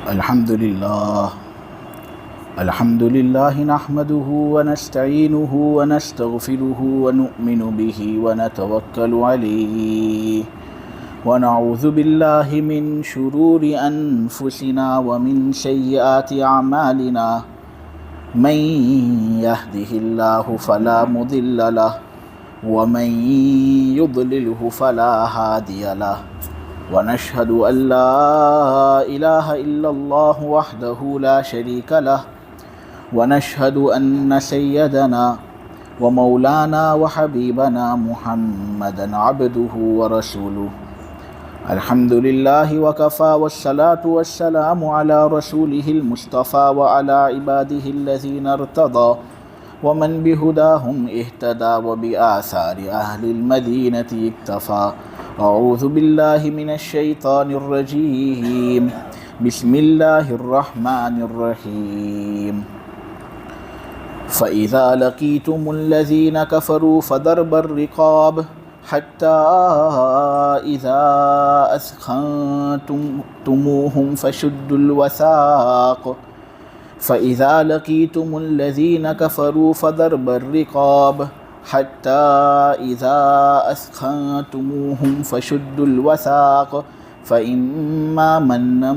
الحمد لله نحمده ونستعينه ونستغفره ونؤمن به ونتوكل عليه ونعوذ بالله من شرور أنفسنا ومن سيئات أعمالنا من يهده الله فلا مضل له ومن يضلله فلا هادي له ونشهد أن لا إله إلا الله وحده لا شريك له ونشهد أن سيدنا ومولانا وحبيبنا محمدا عبده ورسوله الحمد لله وكفى والصلاة والسلام على رسوله المصطفى وعلى عباده الذين ارتضى ومن بهداهم اهتدى وبآثار أهل المدينة اكتفى أعوذ بالله من الشيطان الرجيم بسم الله الرحمن الرحيم فإذا لقيتم الذين كفروا فضرب الرقاب حتى إذا أثخنتموهم فشدوا الوثاق فإذا لقيتم الذين كفروا فضرب الرقاب حتى إذا أثخنتموهم فشدوا الوثاق فإما منا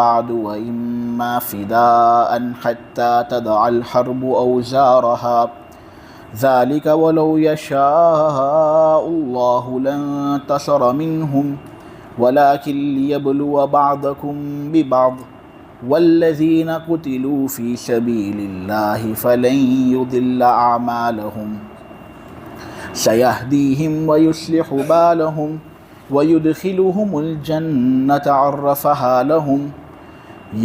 بعد وإما فداء حتى تضع الحرب أوزارها ذلك ولو يشاء الله لانتصر منهم ولكن ليبلو بعضكم ببعض والذين قتلوا في سبيل الله فلن يضل أعمالهم سيهديهم ويصلح بالهم ويدخلهم الجنة عرفها لهم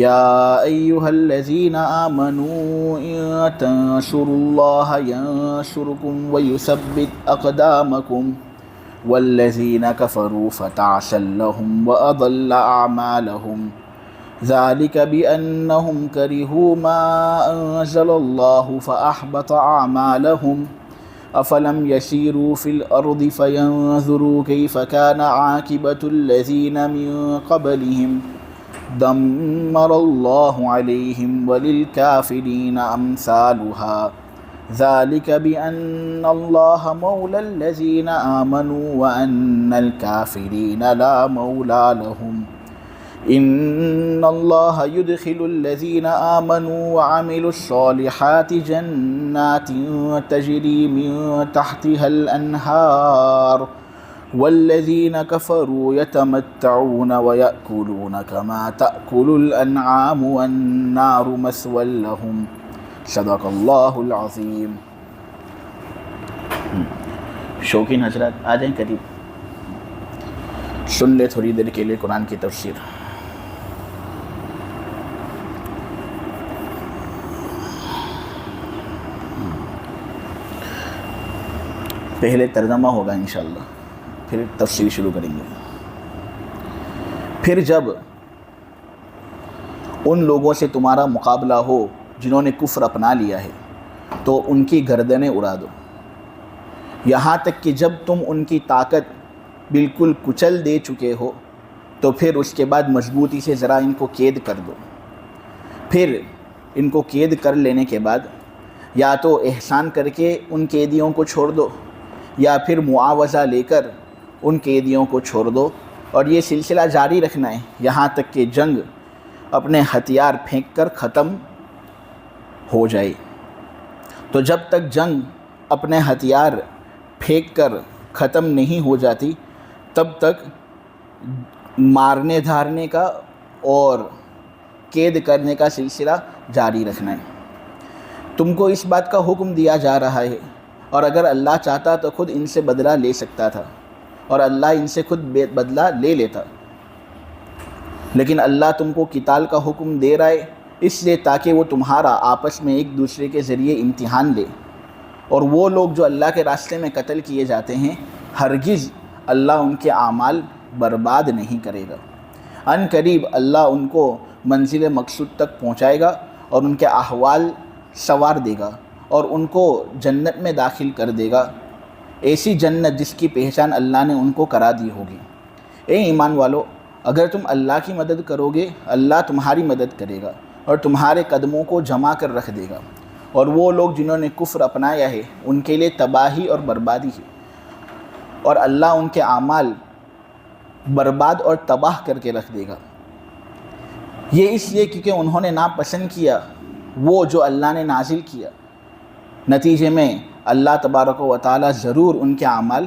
يا أيها الذين آمنوا إن تنصروا الله ينصركم ويثبت أقدامكم والذين كفروا فتعسا لهم وأضل أعمالهم ذلك بأنهم كرهوا ما أنزل الله فأحبط أعمالهم أفلم يسيروا في الأرض فينظروا كيف كان عاقبة الذين من قبلهم دمر الله عليهم وللكافرين أمثالها ذلك بأن الله مولى الذين آمنوا وأن الكافرين لا مولى لهم إن الله يدخل الذين آمنوا وعملوا الصالحات جنات تجري من تحتها الأنهار والذين كفروا يتمتعون ويأكلون كما تأكل الأنعام والنار مثوى لهم صدق اللہ العظیم۔ شوقین حضرات آ جائیں قریب، سن لے تھوڑی دیر کے لیے قرآن کی تفسیر۔ پہلے ترجمہ ہوگا انشاءاللہ، پھر تفسیر شروع کریں گے۔ پھر جب ان لوگوں سے تمہارا مقابلہ ہو جنہوں نے کفر اپنا لیا ہے تو ان کی گردنیں اڑا دو، یہاں تک کہ جب تم ان کی طاقت بالکل کچل دے چکے ہو تو پھر اس کے بعد مضبوطی سے ذرا ان کو قید کر دو۔ پھر ان کو قید کر لینے کے بعد یا تو احسان کر کے ان قیدیوں کو چھوڑ دو یا پھر معاوضہ لے کر ان قیدیوں کو چھوڑ دو، اور یہ سلسلہ جاری رکھنا ہے یہاں تک کہ جنگ اپنے ہتھیار پھینک کر ختم ہو جائے۔ تو جب تک جنگ اپنے ہتھیار پھینک کر ختم نہیں ہو جاتی تب تک مارنے دھارنے کا اور قید کرنے کا سلسلہ جاری رکھنا ہے۔ تم کو اس بات کا حکم دیا جا رہا ہے، اور اگر اللہ چاہتا تو خود ان سے بدلہ لے سکتا تھا، اور اللہ ان سے خود بدلہ لے لیتا، لیکن اللہ تم کو قتال کا حکم دے رہا ہے اس لیے تاکہ وہ تمہارا آپس میں ایک دوسرے کے ذریعے امتحان لے، اور وہ لوگ جو اللہ کے راستے میں قتل کیے جاتے ہیں ہرگز اللہ ان کے اعمال برباد نہیں کرے گا۔ ان قریب اللہ ان کو منزل مقصود تک پہنچائے گا اور ان کے احوال سنوار دے گا اور ان کو جنت میں داخل کر دے گا، ایسی جنت جس کی پہچان اللہ نے ان کو کرا دی ہوگی۔ اے ایمان والو، اگر تم اللہ کی مدد کرو گے اللہ تمہاری مدد کرے گا اور تمہارے قدموں کو جما کر رکھ دے گا، اور وہ لوگ جنہوں نے کفر اپنایا ہے ان کے لیے تباہی اور بربادی ہے، اور اللہ ان کے اعمال برباد اور تباہ کر کے رکھ دے گا۔ یہ اس لیے کیونکہ انہوں نے ناپسند کیا وہ جو اللہ نے نازل کیا، نتیجے میں اللہ تبارک و تعالی ضرور ان کے اعمال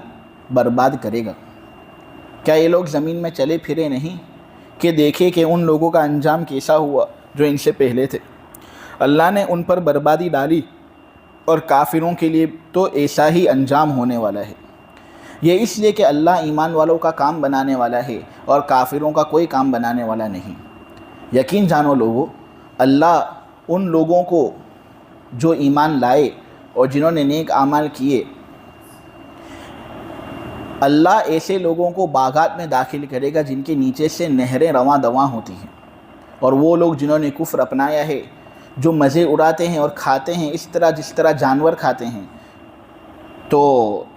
برباد کرے گا۔ کیا یہ لوگ زمین میں چلے پھرے نہیں کہ دیکھے کہ ان لوگوں کا انجام کیسا ہوا جو ان سے پہلے تھے؟ اللہ نے ان پر بربادی ڈالی اور کافروں کے لیے تو ایسا ہی انجام ہونے والا ہے۔ یہ اس لیے کہ اللہ ایمان والوں کا کام بنانے والا ہے اور کافروں کا کوئی کام بنانے والا نہیں۔ یقین جانو لوگو، اللہ ان لوگوں کو جو ایمان لائے اور جنہوں نے نیک اعمال کیے، اللہ ایسے لوگوں کو باغات میں داخل کرے گا جن کے نیچے سے نہریں رواں دواں ہوتی ہیں، اور وہ لوگ جنہوں نے کفر اپنایا ہے جو مزے اڑاتے ہیں اور کھاتے ہیں اس طرح جس طرح جانور کھاتے ہیں، تو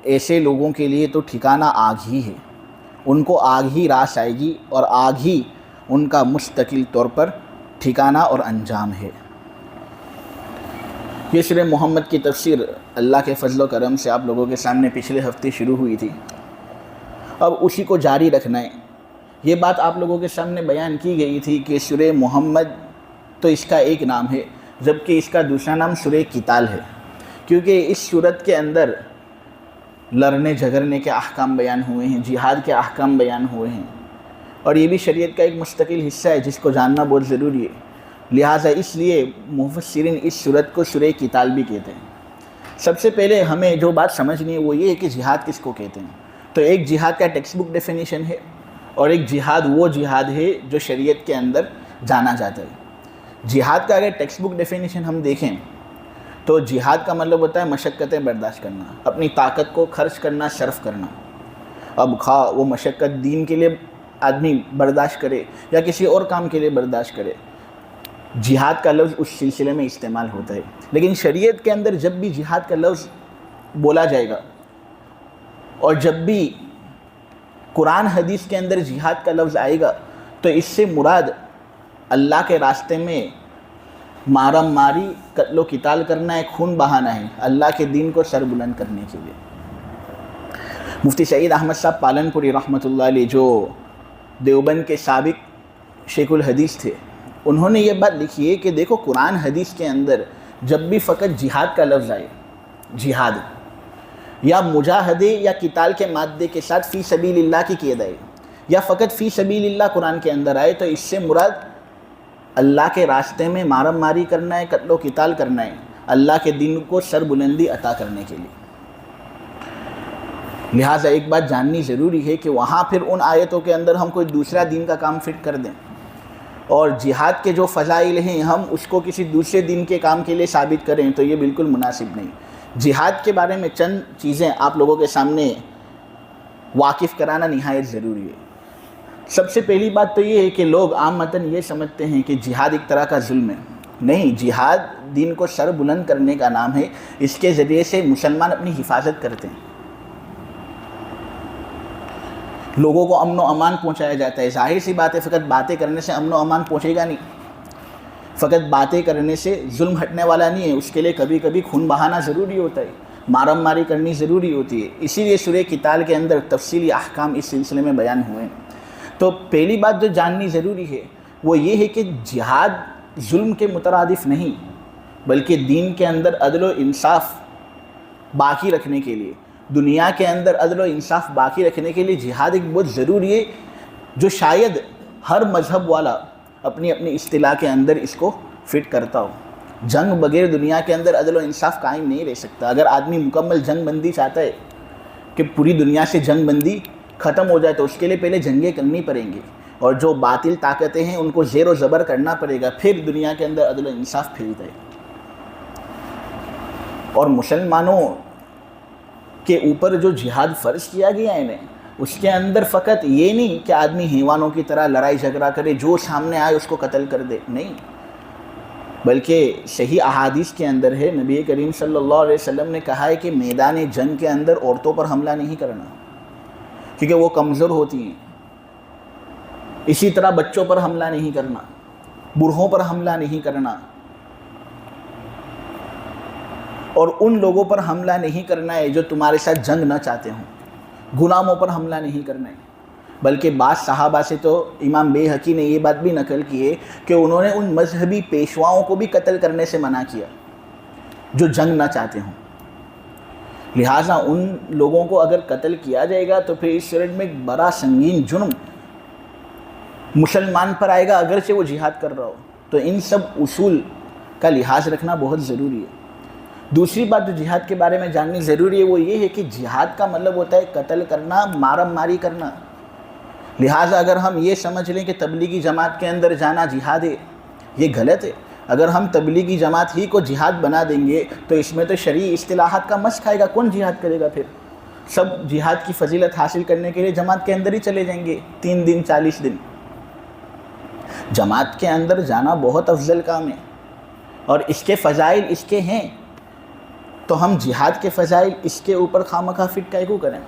ایسے لوگوں کے لیے تو ٹھکانہ آگ ہی ہے، ان کو آگ ہی راس آئے گی اور آگ ہی ان کا مستقل طور پر ٹھکانہ اور انجام ہے۔ یہ سورہ محمد کی تفسیر اللہ کے فضل و کرم سے آپ لوگوں کے سامنے پچھلے ہفتے شروع ہوئی تھی، اب اسی کو جاری رکھنا ہے۔ یہ بات آپ لوگوں کے سامنے بیان کی گئی تھی کہ سورہ محمد تو اس کا ایک نام ہے، جبکہ اس کا دوسرا نام سورہ قتال ہے، کیونکہ اس سورت کے اندر لڑنے جھگڑنے کے احکام بیان ہوئے ہیں، جہاد کے احکام بیان ہوئے ہیں، اور یہ بھی شریعت کا ایک مستقل حصہ ہے جس کو جاننا بہت ضروری ہے۔ لہٰذا اس لیے مفسرین اس سورت کو سورہ قتال بھی کہتے ہیں۔ سب سے پہلے ہمیں جو بات سمجھنی ہے وہ یہ ہے کہ جہاد کس کو کہتے ہیں۔ تو ایک جہاد کا ٹیکسٹ بک ڈیفینیشن ہے، اور ایک جہاد وہ جہاد ہے جو شریعت کے اندر جانا جاتا ہے۔ جہاد کا اگر ٹیکسٹ بک ڈیفینیشن ہم دیکھیں تو جہاد کا مطلب ہوتا ہے مشقتیں برداشت کرنا، اپنی طاقت کو خرچ کرنا، صرف کرنا۔ اب خواہ وہ مشقت دین کے لیے آدمی برداشت کرے یا کسی اور کام کے لیے برداشت کرے، جہاد کا لفظ اس سلسلے میں استعمال ہوتا ہے۔ لیکن شریعت کے اندر جب بھی جہاد کا لفظ بولا جائے گا اور جب بھی قرآن حدیث کے اندر جہاد کا لفظ آئے گا تو اس سے مراد اللہ کے راستے میں مارم ماری، قتل و قتال کرنا ہے، خون بہانا ہے، اللہ کے دین کو سر بلند کرنے کے لیے۔ مفتی سعید احمد صاحب پالنپوری رحمۃ اللہ علیہ جو دیوبند کے سابق شیخ الحدیث تھے، انہوں نے یہ بات لکھی ہے کہ دیکھو قرآن حدیث کے اندر جب بھی فقط جہاد کا لفظ آئے، جہاد یا مجاہدے یا قتال کے مادے کے ساتھ فی سبیل اللہ کی قید آئے، یا فقط فی سبیل اللہ قرآن کے اندر آئے، تو اس سے مراد اللہ کے راستے میں مارم ماری کرنا ہے، قتل و قتال کرنا ہے، اللہ کے دین کو سر بلندی عطا کرنے کے لیے۔ لہٰذا ایک بات جاننی ضروری ہے کہ وہاں پھر ان آیتوں کے اندر ہم کوئی دوسرا دین کا کام فٹ کر دیں اور جہاد کے جو فضائل ہیں ہم اس کو کسی دوسرے دین کے کام کے لیے ثابت کریں تو یہ بالکل مناسب نہیں۔ جہاد کے بارے میں چند چیزیں آپ لوگوں کے سامنے واقف کرانا نہایت ضروری ہے۔ سب سے پہلی بات تو یہ ہے کہ لوگ عامتاً یہ سمجھتے ہیں کہ جہاد ایک طرح کا ظلم ہے۔ نہیں، جہاد دین کو سر بلند کرنے کا نام ہے، اس کے ذریعے سے مسلمان اپنی حفاظت کرتے ہیں، لوگوں کو امن و امان پہنچایا جاتا ہے۔ ظاہر سی بات ہے فقط باتیں کرنے سے امن و امان پہنچے گا نہیں، فقط باتیں کرنے سے ظلم ہٹنے والا نہیں ہے، اس کے لیے کبھی کبھی خون بہانا ضروری ہوتا ہے، مارم ماری کرنی ضروری ہوتی ہے۔ اسی لیے سورہ قتال کے اندر تفصیلی احکام اس سلسلے میں بیان ہوئے ہیں۔ تو پہلی بات جو جاننی ضروری ہے وہ یہ ہے کہ جہاد ظلم کے مترادف نہیں، بلکہ دین کے اندر عدل و انصاف باقی رکھنے کے لیے، دنیا کے اندر عدل و انصاف باقی رکھنے کے لیے جہاد ایک بہت ضروری ہے، جو شاید ہر مذہب والا اپنی اپنی اصطلاح کے اندر اس کو فٹ کرتا ہو۔ جنگ بغیر دنیا کے اندر عدل و انصاف قائم نہیں رہ سکتا۔ اگر آدمی مکمل جنگ بندی چاہتا ہے کہ پوری دنیا سے جنگ بندی ختم ہو جائے تو اس کے لیے پہلے جنگیں کرنی پڑیں گی، اور جو باطل طاقتیں ہیں ان کو زیر و زبر کرنا پڑے گا، پھر دنیا کے اندر عدل و انصاف پھیلتا ہے۔ اور مسلمانوں کے اوپر جو جہاد فرض کیا گیا ہے اس کے اندر فقط یہ نہیں کہ آدمی حیوانوں کی طرح لڑائی جھگڑا کرے، جو سامنے آئے اس کو قتل کر دے، نہیں، بلکہ صحیح احادیث کے اندر ہے، نبی کریم صلی اللہ علیہ وسلم نے کہا ہے کہ میدان جنگ کے اندر عورتوں پر حملہ نہیں کرنا، کیونکہ وہ کمزور ہوتی ہیں، اسی طرح بچوں پر حملہ نہیں کرنا، بوڑھوں پر حملہ نہیں کرنا، اور ان لوگوں پر حملہ نہیں کرنا ہے جو تمہارے ساتھ جنگ نہ چاہتے ہوں، غلاموں پر حملہ نہیں کرنا ہے۔ بلکہ بعض صحابہ سے تو امام بیہقی نے یہ بات بھی نقل کی ہے کہ انہوں نے ان مذہبی پیشواؤں کو بھی قتل کرنے سے منع کیا جو جنگ نہ چاہتے ہوں۔ لہٰذا ان لوگوں کو اگر قتل کیا جائے گا تو پھر اس صورت میں ایک بڑا سنگین جرم مسلمان پر آئے گا اگرچہ وہ جہاد کر رہا ہو۔ تو ان سب اصول کا لحاظ رکھنا بہت ضروری ہے۔ دوسری بات جو جہاد کے بارے میں جاننی ضروری ہے وہ یہ ہے کہ جہاد کا مطلب ہوتا ہے قتل کرنا، مارم ماری کرنا۔ لہٰذا اگر ہم یہ سمجھ لیں کہ تبلیغی جماعت کے اندر جانا جہاد ہے، یہ غلط ہے۔ اگر ہم تبلیغی جماعت ہی کو جہاد بنا دیں گے تو اس میں تو شرعی اصطلاحات کا مس کھائے گا، کون جہاد کرے گا؟ پھر سب جہاد کی فضیلت حاصل کرنے کے لیے جماعت کے اندر ہی چلے جائیں گے 3 دن 40 دن۔ جماعت کے اندر جانا بہت افضل کام ہے اور اس کے فضائل اس کے ہیں، تو ہم جہاد کے فضائل اس کے اوپر خواہ فٹ کائے کو کریں؟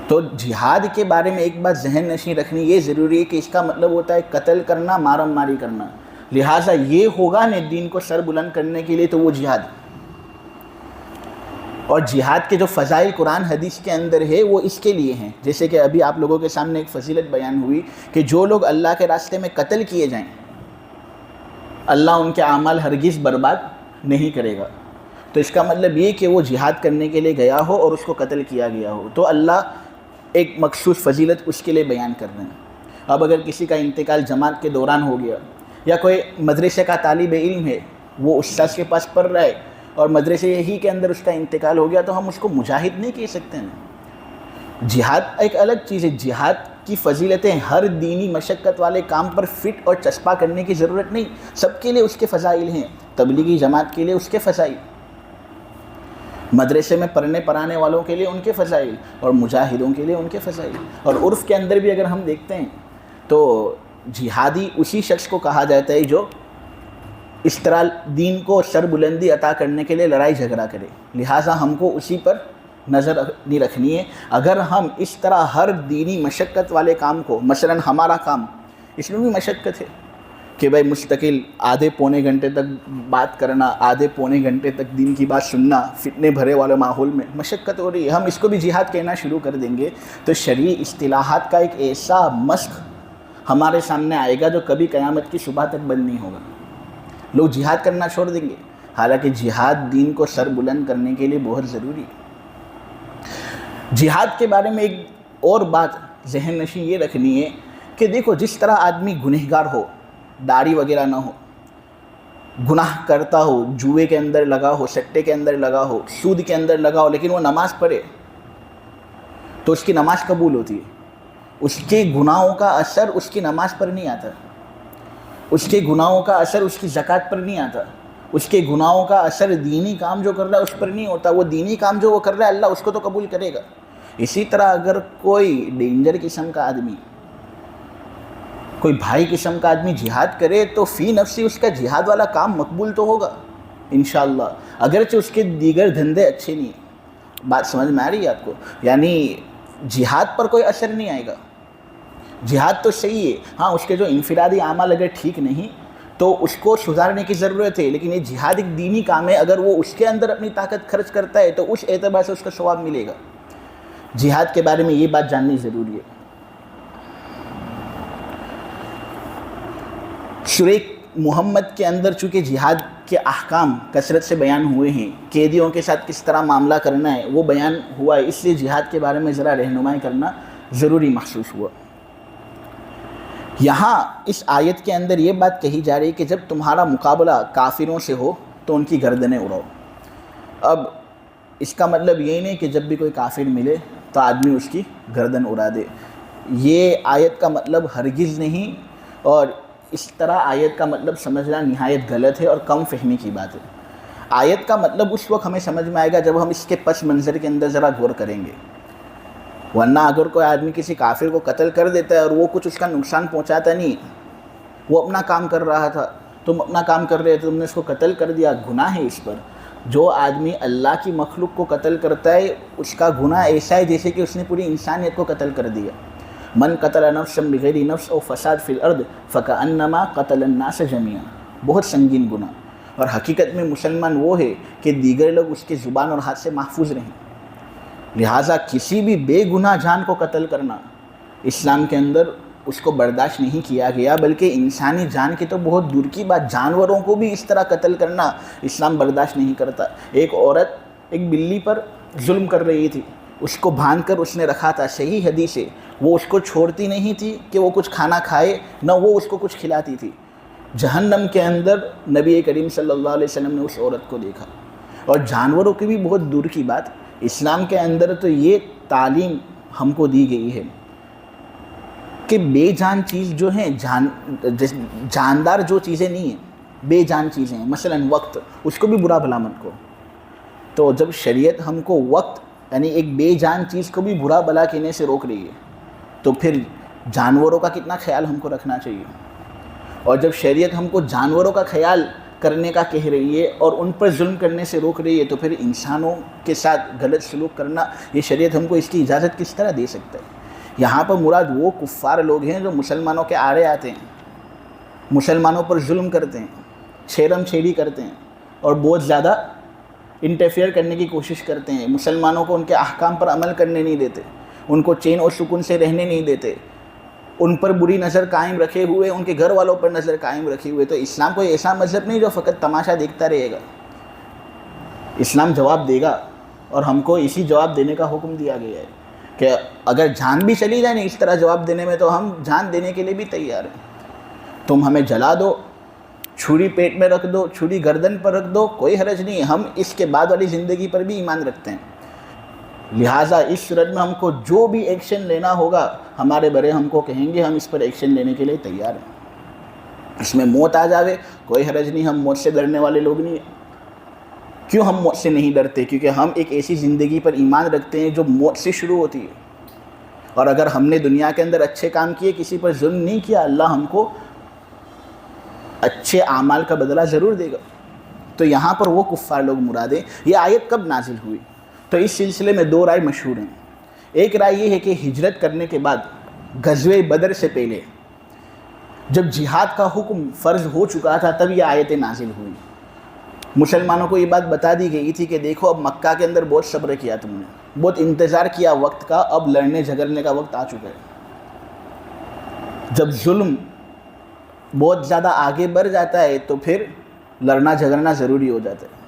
تو جہاد کے بارے میں ایک بات ذہن نشین رکھنی یہ ضروری ہے کہ اس کا مطلب ہوتا ہے قتل کرنا، مارم ماری کرنا۔ لہٰذا یہ ہوگا نا دین کو سر بلند کرنے کے لیے تو وہ جہاد ہے۔ اور جہاد کے جو فضائل قرآن حدیث کے اندر ہے وہ اس کے لیے ہیں، جیسے کہ ابھی آپ لوگوں کے سامنے ایک فضیلت بیان ہوئی کہ جو لوگ اللہ کے راستے میں قتل کیے جائیں اللہ ان کے اعمال ہرگز برباد نہیں کرے گا۔ تو اس کا مطلب یہ کہ وہ جہاد کرنے کے لیے گیا ہو اور اس کو قتل کیا گیا ہو تو اللہ ایک مخصوص فضیلت اس کے لیے بیان کر رہے ہیں۔ اب اگر کسی کا انتقال جماعت کے دوران ہو گیا یا کوئی مدرسے کا طالب علم ہے، وہ استاذ کے پاس پڑھ رہا ہے اور مدرسے ہی کے اندر اس کا انتقال ہو گیا تو ہم اس کو مجاہد نہیں کہہ سکتے ہیں۔ جہاد ایک الگ چیز ہے۔ جہاد کی فضیلتیں ہر دینی مشقت والے کام پر فٹ اور چسپا کرنے کی ضرورت نہیں، سب کے لیے اس کے فضائل ہیں۔ تبلیغی جماعت کے لیے اس کے فضائل، مدرسے میں پڑھنے پڑھانے والوں کے لیے ان کے فضائل، اور مجاہدوں کے لیے ان کے فضائل۔ اور عرف کے اندر بھی اگر ہم دیکھتے ہیں تو جہادی اسی شخص کو کہا جاتا ہے جو اس طرح دین کو سر بلندی عطا کرنے کے لیے لڑائی جھگڑا کرے۔ لہٰذا ہم کو اسی پر نظر نہیں رکھنی ہے۔ اگر ہم اس طرح ہر دینی مشقت والے کام کو، مثلا ہمارا کام اس میں بھی مشقت ہے کہ بھائی مستقل آدھے پونے گھنٹے تک بات کرنا، آدھے پونے گھنٹے تک دین کی بات سننا، فتنے بھرے والے ماحول میں مشقت ہو رہی ہے، ہم اس کو بھی جہاد کہنا شروع کر دیں گے تو شرعی اصطلاحات کا ایک ایسا مسخ ہمارے سامنے آئے گا جو کبھی قیامت کی صبح تک بند نہیں ہوگا۔ لوگ جہاد کرنا چھوڑ دیں گے، حالانکہ جہاد دین کو سر بلند کرنے کے لیے بہت ضروری ہے۔ جہاد کے بارے میں ایک اور بات ذہن نشین یہ رکھنی ہے کہ دیکھو جس طرح آدمی گنہگار ہو، داڑھی وغیرہ نہ ہو، گناہ کرتا ہو، جوئے کے اندر لگا ہو، سٹے کے اندر لگا ہو، سود کے اندر لگا ہو، لیکن وہ نماز پڑھے تو اس کی نماز قبول ہوتی ہے۔ اس کے گناہوں کا اثر اس کی نماز پر نہیں آتا، اس کے گناہوں کا اثر اس کی زکوٰۃ پر نہیں آتا، اس کے گناہوں کا اثر دینی کام جو کر رہا ہے اس پر نہیں ہوتا۔ وہ دینی کام جو وہ کر رہا ہے اللہ اس کو تو قبول کرے گا۔ اسی طرح اگر کوئی ڈینجر قسم کا آدمی، کوئی بھائی قسم کا آدمی جہاد کرے تو فی نفسی اس کا جہاد والا کام مقبول تو ہوگا انشاءاللہ، اگرچہ اس کے دیگر دھندے اچھے نہیں ہیں۔ بات سمجھ میں آ رہی ہے آپ کو؟ یعنی جہاد پر کوئی اثر نہیں آئے گا۔ جہاد تو صحیح ہے، ہاں اس کے جو انفرادی اعمال اگر ٹھیک نہیں تو اس کو سدھارنے کی ضرورت ہے، لیکن یہ جہاد ایک دینی کام ہے، اگر وہ اس کے اندر اپنی طاقت خرچ کرتا ہے تو اس اعتبار سے اس کا ثواب ملے گا۔ جہاد کے بارے میں یہ بات جاننی ضروری ہے۔ سورہ محمد کے اندر چونکہ جہاد کے احکام کثرت سے بیان ہوئے ہیں، قیدیوں کے ساتھ کس طرح معاملہ کرنا ہے وہ بیان ہوا ہے، اس لیے جہاد کے بارے میں ذرا رہنمائی کرنا ضروری محسوس ہوا۔ یہاں اس آیت کے اندر یہ بات کہی جا رہی ہے کہ جب تمہارا مقابلہ کافروں سے ہو تو ان کی گردنیں اڑاؤ۔ اب اس کا مطلب یہ نہیں کہ جب بھی کوئی کافر ملے تو آدمی اس کی گردن اڑا دے، یہ آیت کا مطلب ہرگز نہیں، اور اس طرح آیت کا مطلب سمجھنا نہایت غلط ہے اور کم فہمی کی بات ہے۔ آیت کا مطلب اس وقت ہمیں سمجھ میں آئے گا جب ہم اس کے پس منظر کے اندر ذرا غور کریں گے، ورنہ اگر کوئی آدمی کسی کافر کو قتل کر دیتا ہے اور وہ کچھ اس کا نقصان پہنچاتا نہیں، وہ اپنا کام کر رہا تھا، تم اپنا کام کر رہے تھے، تم نے اس کو قتل کر دیا، گناہ ہے اس پر۔ جو آدمی اللہ کی مخلوق کو قتل کرتا ہے اس کا گناہ ایسا ہے جیسے کہ اس نے پوری انسانیت کو قتل کر دیا۔ من قتل نفسا بغیر نفس او فساد فی الارض فکأنما قتل الناس جمیعا، بہت سنگین گناہ۔ اور حقیقت میں مسلمان وہ ہے کہ دیگر لوگ اس کے زبان اور ہاتھ سے محفوظ رہیں، لہٰذا کسی بھی بے گناہ جان کو قتل کرنا اسلام کے اندر اس کو برداشت نہیں کیا گیا، بلکہ انسانی جان کی تو بہت دور کی بات، جانوروں کو بھی اس طرح قتل کرنا اسلام برداشت نہیں کرتا۔ ایک عورت ایک بلی پر ظلم کر رہی تھی، اس کو باندھ کر اس نے رکھا تھا، صحیح حدیث ہے، وہ اس کو چھوڑتی نہیں تھی کہ وہ کچھ کھانا کھائے، نہ وہ اس کو کچھ کھلاتی تھی۔ جہنم کے اندر نبی کریم صلی اللہ علیہ وسلم نے اس عورت کو دیکھا۔ اور جانوروں کی بھی بہت دور کی بات، اسلام کے اندر تو یہ تعلیم ہم کو دی گئی ہے کہ بے جان چیز جو ہیں، جاندار جو چیزیں نہیں ہیں، بے جان چیزیں ہیں، مثلا وقت، اس کو بھی برا بھلا مت کو۔ تو جب شریعت ہم کو وقت یعنی ایک بے جان چیز کو بھی برا بھلا کہنے سے روک رہی ہے، تو پھر جانوروں کا کتنا خیال ہم کو رکھنا چاہیے۔ اور جب شریعت ہم کو جانوروں کا خیال کرنے کا کہہ رہی ہے اور ان پر ظلم کرنے سے روک رہی ہے، تو پھر انسانوں کے ساتھ غلط سلوک کرنا، یہ شریعت ہم کو اس کی اجازت کس طرح دے سکتا ہے؟ یہاں پر مراد وہ کفار لوگ ہیں جو مسلمانوں کے آڑے آتے ہیں، مسلمانوں پر ظلم کرتے ہیں، چھیڑم چھیڑی کرتے ہیں اور بہت زیادہ انٹرفیئر کرنے کی کوشش کرتے ہیں، مسلمانوں کو ان کے احکام پر عمل کرنے نہیں دیتے، ان کو چین اور سکون سے رہنے نہیں دیتے، ان پر بری نظر قائم رکھے ہوئے، ان کے گھر والوں پر نظر قائم رکھے ہوئے۔ تو اسلام کوئی ایسا مذہب نہیں جو فقط تماشا دیکھتا رہے گا، اسلام جواب دے گا، اور ہم کو اسی جواب دینے کا حکم دیا گیا ہے کہ اگر جان بھی چلی جائے نا اس طرح جواب دینے میں، تو ہم جان دینے کے لیے بھی تیار ہیں۔ تم ہمیں جلا دو، چھری پیٹ میں رکھ دو، چھری گردن پر رکھ دو، کوئی حرج نہیں، ہم اس کے بعد والی زندگی پر بھی ایمان رکھتے ہیں۔ لہٰذا اس صورت میں ہم کو جو بھی ایکشن لینا ہوگا ہمارے بڑے ہم کو کہیں گے، ہم اس پر ایکشن لینے کے لیے تیار ہیں۔ اس میں موت آ جاوے کوئی حرج نہیں، ہم موت سے ڈرنے والے لوگ نہیں ہیں۔ کیوں ہم موت سے نہیں ڈرتے؟ کیونکہ ہم ایک ایسی زندگی پر ایمان رکھتے ہیں جو موت سے شروع ہوتی ہے، اور اگر ہم نے دنیا کے اندر اچھے کام کیے، کسی پر ظلم نہیں کیا، اللہ ہم کو اچھے اعمال کا بدلہ ضرور دے گا۔ تو یہاں پر وہ کفار لوگ مراد ہیں۔ یہ آیت کب نازل ہوئی؟ تو اس سلسلے میں دو رائے مشہور ہیں۔ ایک رائے یہ ہے کہ ہجرت کرنے کے بعد غزوہ بدر سے پہلے جب جہاد کا حکم فرض ہو چکا تھا، تب یہ آیتیں نازل ہوئی۔ مسلمانوں کو یہ بات بتا دی گئی تھی کہ دیکھو اب مکہ کے اندر بہت صبر کیا تم نے، بہت انتظار کیا وقت کا، اب لڑنے جھگڑنے کا وقت آ چکا ہے۔ جب ظلم بہت زیادہ آگے بڑھ جاتا ہے تو پھر لڑنا جھگڑنا ضروری ہو جاتا ہے۔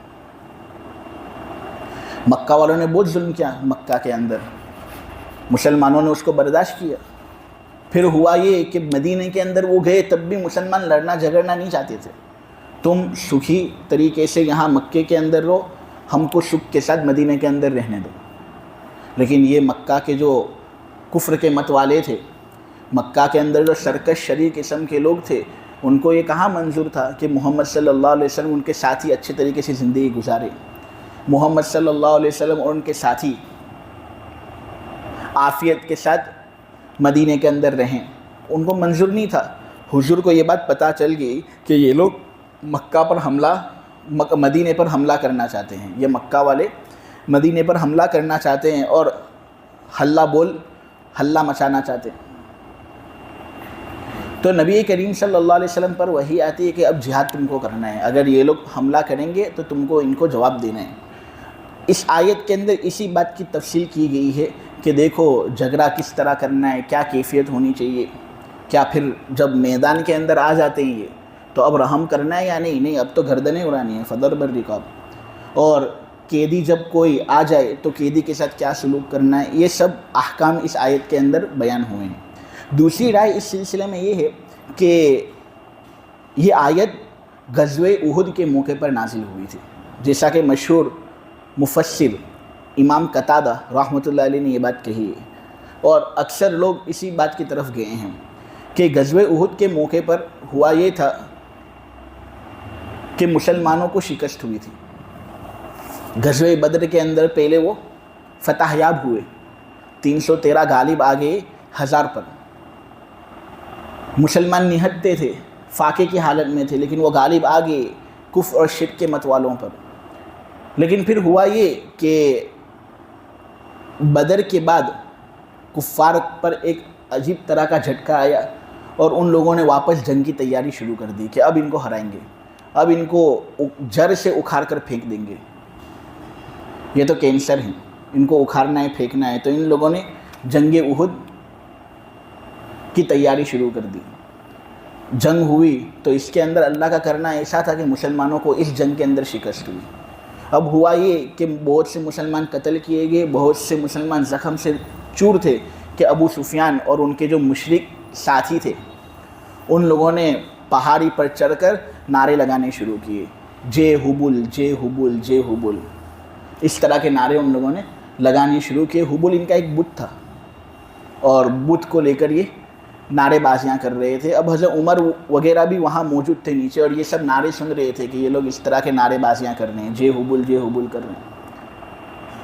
مکہ والوں نے بہت ظلم کیا مکہ کے اندر، مسلمانوں نے اس کو برداشت کیا۔ پھر ہوا یہ کہ مدینے کے اندر وہ گئے، تب بھی مسلمان لڑنا جھگڑنا نہیں چاہتے تھے۔ تم سکھی طریقے سے یہاں مکے کے اندر رہو، ہم کو سکھ کے ساتھ مدینے کے اندر رہنے دو۔ لیکن یہ مکہ کے جو کفر کے مت والے تھے، مکہ کے اندر جو سرکش شریر قسم کے لوگ تھے، ان کو یہ کہاں منظور تھا کہ محمد صلی اللہ علیہ وسلم ان کے ساتھی اچھے طریقے سے زندگی گزارے، محمد صلی اللہ علیہ وسلم اور ان کے ساتھی عافیت کے ساتھ مدینے کے اندر رہیں، ان کو منظور نہیں تھا۔ حضور کو یہ بات پتہ چل گئی کہ یہ لوگ مدینے پر حملہ کرنا چاہتے ہیں، یہ مکہ والے مدینے پر حملہ کرنا چاہتے ہیں اور ہلہ مچانا چاہتے ہیں۔ تو نبی کریم صلی اللہ علیہ وسلم پر وحی آتی ہے کہ اب جہاد تم کو کرنا ہے، اگر یہ لوگ حملہ کریں گے تو تم کو ان کو جواب دینا ہے۔ اس آیت کے اندر اسی بات کی تفصیل کی گئی ہے کہ دیکھو جھگڑا کس طرح کرنا ہے، کیا کیفیت ہونی چاہیے، کیا پھر جب میدان کے اندر آ جاتے ہیں یہ تو اب رحم کرنا ہے یا نہیں، اب تو گردنیں اڑانی ہیں، فضرب الرقاب۔ اور قیدی جب کوئی آ جائے تو قیدی کے ساتھ کیا سلوک کرنا ہے، یہ سب احکام اس آیت کے اندر بیان ہوئے ہیں۔ دوسری رائے اس سلسلے میں یہ ہے کہ یہ آیت غزوہ احد کے موقع پر نازل ہوئی تھی، جیسا کہ مشہور مفسر امام قتادہ رحمۃ اللہ علیہ نے یہ بات کہی ہے، اور اکثر لوگ اسی بات کی طرف گئے ہیں کہ غزوہ احد کے موقع پر ہوا یہ تھا کہ مسلمانوں کو شکست ہوئی تھی۔ غزوہ بدر کے اندر پہلے وہ فتح یاب ہوئے، 313 غالب آ گئے 1000 پر۔ مسلمان نہتے تھے، فاقے کی حالت میں تھے، لیکن وہ غالب آ گئے کفر اور شرک کے مت والوں پر۔ لیکن پھر ہوا یہ کہ بدر کے بعد کفار پر ایک عجیب طرح کا جھٹکا آیا اور ان لوگوں نے واپس جنگ کی تیاری شروع کر دی کہ اب ان کو ہرائیں گے، اب ان کو جڑ سے اکھاڑ کر پھینک دیں گے، یہ تو کینسر ہیں، ان کو اکھاڑنا ہے، پھینکنا ہے۔ تو ان لوگوں نے جنگ احد کی تیاری شروع کر دی۔ جنگ ہوئی تو اس کے اندر اللہ کا کرنا ایسا تھا کہ مسلمانوں کو اس جنگ کے اندر شکست ہوئی۔ اب ہوا یہ کہ بہت سے مسلمان قتل کیے گئے، بہت سے مسلمان زخم سے چور تھے کہ ابو سفیان اور ان کے جو مشرک ساتھی تھے ان لوگوں نے پہاڑی پر چڑھ کر نعرے لگانے شروع کیے، جے حبل جے حبل جے حبل، اس طرح کے نعرے ان لوگوں نے لگانے شروع کیے۔ حبل ان کا ایک بت تھا اور بت کو لے کر یہ نعرے بازیاں کر رہے تھے۔ اب حضرت عمر وغیرہ بھی وہاں موجود تھے نیچے، اور یہ سب نعرے سن رہے تھے کہ یہ لوگ اس طرح کے نعرے بازیاں کر رہے ہیں، جے حبل کر رہے ہیں۔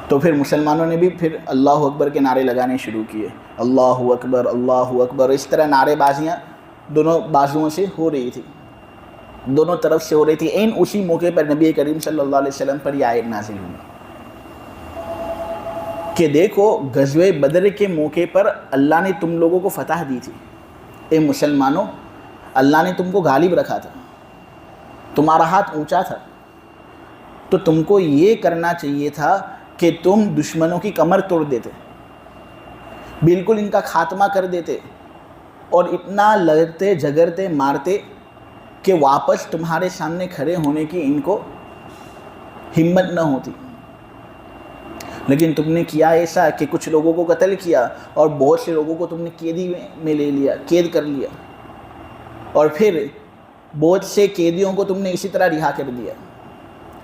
تو پھر مسلمانوں نے بھی پھر اللہ اکبر کے نعرے لگانے شروع کیے، اللہ اکبر، اس طرح نعرے بازیاں دونوں بازوؤں سے ہو رہی تھی، دونوں طرف سے ہو رہی تھی۔ این اسی موقع پر نبی کریم صلی اللہ علیہ وسلم پر یہ آیت نازل ہوئی کہ دیکھو غزوہ بدر کے موقع پر اللہ نے تم لوگوں کو فتح دی تھی، اے مسلمانوں، اللہ نے تم کو غالب رکھا تھا، تمہارا ہاتھ اونچا تھا، تو تم کو یہ کرنا چاہیے تھا کہ تم دشمنوں کی کمر توڑ دیتے، بالکل ان کا خاتمہ کر دیتے، اور اتنا لڑتے جھگڑتے مارتے کہ واپس تمہارے سامنے کھڑے ہونے کی ان کو ہمت نہ ہوتی۔ لیکن تم نے کیا ایسا کہ کچھ لوگوں کو قتل کیا اور بہت سے لوگوں کو تم نے قیدی میں لے لیا، قید کر لیا، اور پھر بہت سے قیدیوں کو تم نے اسی طرح رہا کر دیا،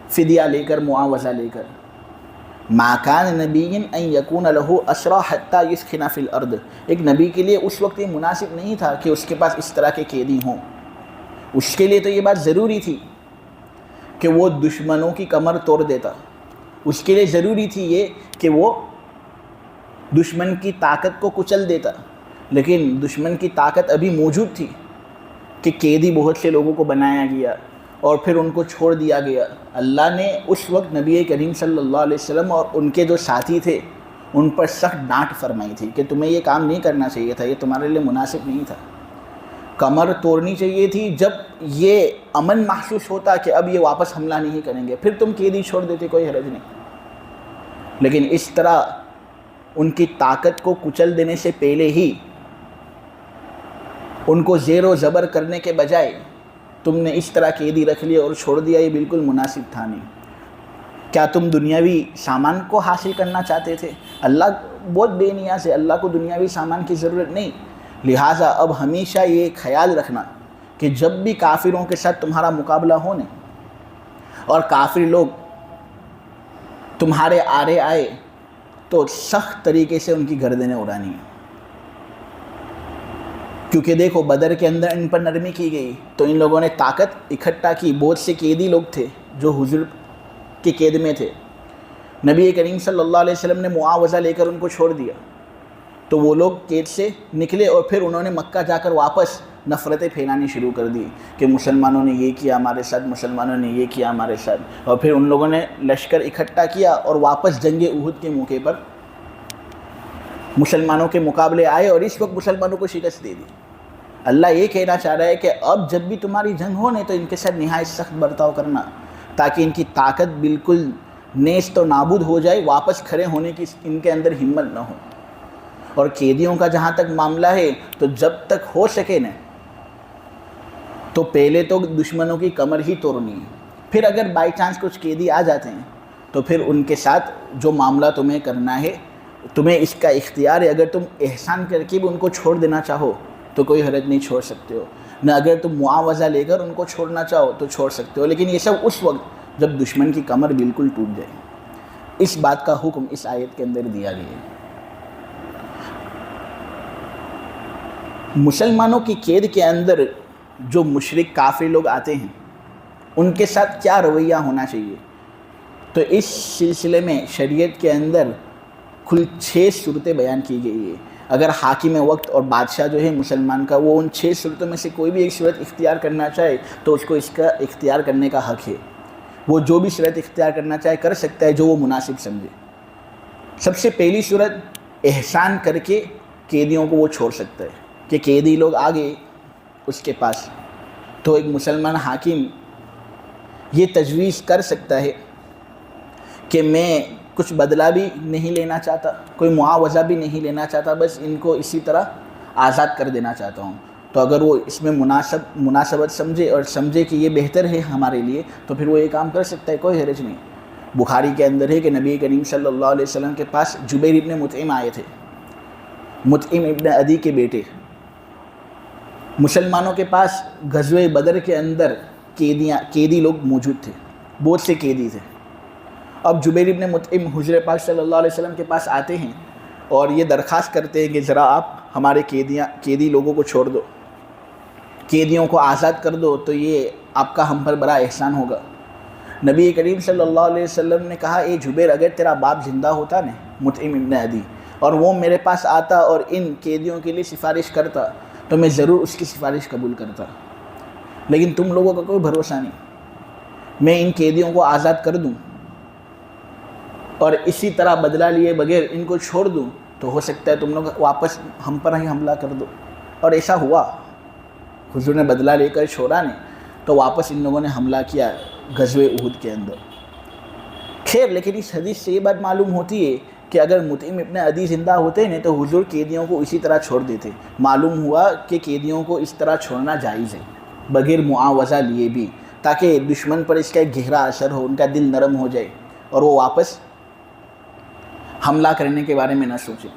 فدیہ لے کر، معاوضہ لے کر۔ ما کان نبی ان یکون لہ اسری حتی یثخن فی الارض، ایک نبی کے لیے اس وقت یہ مناسب نہیں تھا کہ اس کے پاس اس طرح کے قیدی ہوں۔ اس کے لیے تو یہ بات ضروری تھی کہ وہ دشمنوں کی کمر توڑ دیتا، اس کے لیے ضروری تھی یہ کہ وہ دشمن کی طاقت کو کچل دیتا، لیکن دشمن کی طاقت ابھی موجود تھی کہ قیدی بہت سے لوگوں کو بنایا گیا اور پھر ان کو چھوڑ دیا گیا۔ اللہ نے اس وقت نبی کریم صلی اللہ علیہ وسلم اور ان کے جو ساتھی تھے ان پر سخت ڈانٹ فرمائی تھی کہ تمہیں یہ کام نہیں کرنا چاہیے تھا، یہ تمہارے لیے مناسب نہیں تھا، کمر توڑنی چاہیے تھی جب یہ امن محسوس ہوتا کہ اب یہ واپس حملہ نہیں کریں گے، پھر تم قیدی چھوڑ دیتے، کوئی حرج نہیں۔ لیکن اس طرح ان کی طاقت کو کچل دینے سے پہلے ہی ان کو زیر و زبر کرنے کے بجائے تم نے اس طرح قیدی رکھ لیا اور چھوڑ دیا، یہ بالکل مناسب تھا نہیں۔ کیا تم دنیاوی سامان کو حاصل کرنا چاہتے تھے؟ اللہ بہت بے نیاز ہے، اللہ کو دنیاوی سامان کی ضرورت نہیں۔ لہٰذا اب ہمیشہ یہ خیال رکھنا کہ جب بھی کافروں کے ساتھ تمہارا مقابلہ ہونے اور کافر لوگ تمہارے آرے آئے تو سخت طریقے سے ان کی گردنیں اڑانی ہیں، کیونکہ دیکھو بدر کے اندر ان پر نرمی کی گئی تو ان لوگوں نے طاقت اکٹھا کی، بہت سے قیدی لوگ تھے جو حضور کے قید میں تھے، نبی کریم صلی اللہ علیہ وسلم نے معاوضہ لے کر ان کو چھوڑ دیا، تو وہ لوگ قید سے نکلے اور پھر انہوں نے مکہ جا کر واپس نفرتیں پھیلانی شروع کر دی کہ مسلمانوں نے یہ کیا ہمارے ساتھ، مسلمانوں نے یہ کیا ہمارے ساتھ، اور پھر ان لوگوں نے لشکر اکٹھا کیا اور واپس جنگ احد کے موقع پر مسلمانوں کے مقابلے آئے اور اس وقت مسلمانوں کو شکست دے دی۔ اللہ یہ کہنا چاہ رہا ہے کہ اب جب بھی تمہاری جنگ ہونے تو ان کے ساتھ نہایت سخت برتاؤ کرنا، تاکہ ان کی طاقت بالکل نیست و نابود ہو جائے، واپس کھڑے ہونے کی ان کے اندر ہمت نہ ہو۔ اور قیدیوں کا جہاں تک معاملہ ہے تو جب تک ہو سکے نا تو پہلے تو دشمنوں کی کمر ہی توڑنی ہے، پھر اگر بائی چانس کچھ قیدی آ جاتے ہیں تو پھر ان کے ساتھ جو معاملہ تمہیں کرنا ہے تمہیں اس کا اختیار ہے، اگر تم احسان کر کے بھی ان کو چھوڑ دینا چاہو تو کوئی حرج نہیں، چھوڑ سکتے ہو، نہ اگر تم معاوضہ لے کر ان کو چھوڑنا چاہو تو چھوڑ سکتے ہو، لیکن یہ سب اس وقت جب دشمن کی کمر بالکل ٹوٹ جائے۔ اس بات کا حکم اس آیت کے اندر دیا گیا ہے۔ مسلمانوں کی قید کے اندر جو مشرک کافر لوگ آتے ہیں ان کے ساتھ کیا رویہ ہونا چاہیے، تو اس سلسلے میں شریعت کے اندر کل 6 صورتیں بیان کی گئی ہے۔ اگر حاکم وقت اور بادشاہ جو ہے مسلمان کا، وہ ان 6 صورتوں میں سے کوئی بھی ایک صورت اختیار کرنا چاہے تو اس کو اس کا اختیار کرنے کا حق ہے، وہ جو بھی صورت اختیار کرنا چاہے کر سکتا ہے جو وہ مناسب سمجھے۔ سب سے پہلی صورت، احسان کر کے قیدیوں کو وہ چھوڑ سکتا ہے کہ قیدی لوگ آ گئے اس کے پاس، تو ایک مسلمان حاکم یہ تجویز کر سکتا ہے کہ میں کچھ بدلہ بھی نہیں لینا چاہتا، کوئی معاوضہ بھی نہیں لینا چاہتا، بس ان کو اسی طرح آزاد کر دینا چاہتا ہوں۔ تو اگر وہ اس میں مناسبت سمجھے اور سمجھے کہ یہ بہتر ہے ہمارے لیے، تو پھر وہ یہ کام کر سکتا ہے، کوئی حرج نہیں۔ بخاری کے اندر ہے کہ نبی کریم صلی اللہ علیہ وسلم کے پاس جبیر ابن مطعم آئے تھے، مطعم ابن عدی کے بیٹے۔ مسلمانوں کے پاس غزوہ بدر کے اندر قیدی لوگ موجود تھے، بہت سے قیدی تھے۔ اب جبیر ابن مطعم حضور پاک صلی اللہ علیہ وسلم کے پاس آتے ہیں اور یہ درخواست کرتے ہیں کہ ذرا آپ ہمارے قیدی لوگوں کو چھوڑ دو، قیدیوں کو آزاد کر دو، تو یہ آپ کا ہم پر بڑا احسان ہوگا۔ نبی کریم صلی اللہ علیہ وسلم نے کہا، اے جبیر، اگر تیرا باپ زندہ ہوتا نا، مطعم ابن عدی، اور وہ میرے پاس آتا اور ان قیدیوں کے لیے سفارش کرتا تو میں ضرور اس کی سفارش قبول کرتا، لیکن تم لوگوں کا کوئی بھروسہ نہیں، میں ان قیدیوں کو آزاد کر دوں اور اسی طرح بدلہ لیے بغیر ان کو چھوڑ دوں تو ہو سکتا ہے تم لوگ واپس ہم پر ہی حملہ کر دو۔ اور ایسا ہوا، حضور نے بدلہ لے کر چھوڑا نہیں تو واپس ان لوگوں نے حملہ کیا غزوہ احد کے اندر۔ خیر، لیکن اس حدیث سے یہ بات معلوم ہوتی ہے کہ اگر مطعم ابن عدی زندہ ہوتے ہیں تو حضور قیدیوں کو اسی طرح چھوڑ دیتے۔ معلوم ہوا کہ قیدیوں کو اس طرح چھوڑنا جائز ہے، بغیر معاوضہ لیے بھی، تاکہ دشمن پر اس کا ایک گہرا اثر ہو، ان کا دل نرم ہو جائے اور وہ واپس حملہ کرنے کے بارے میں نہ سوچیں۔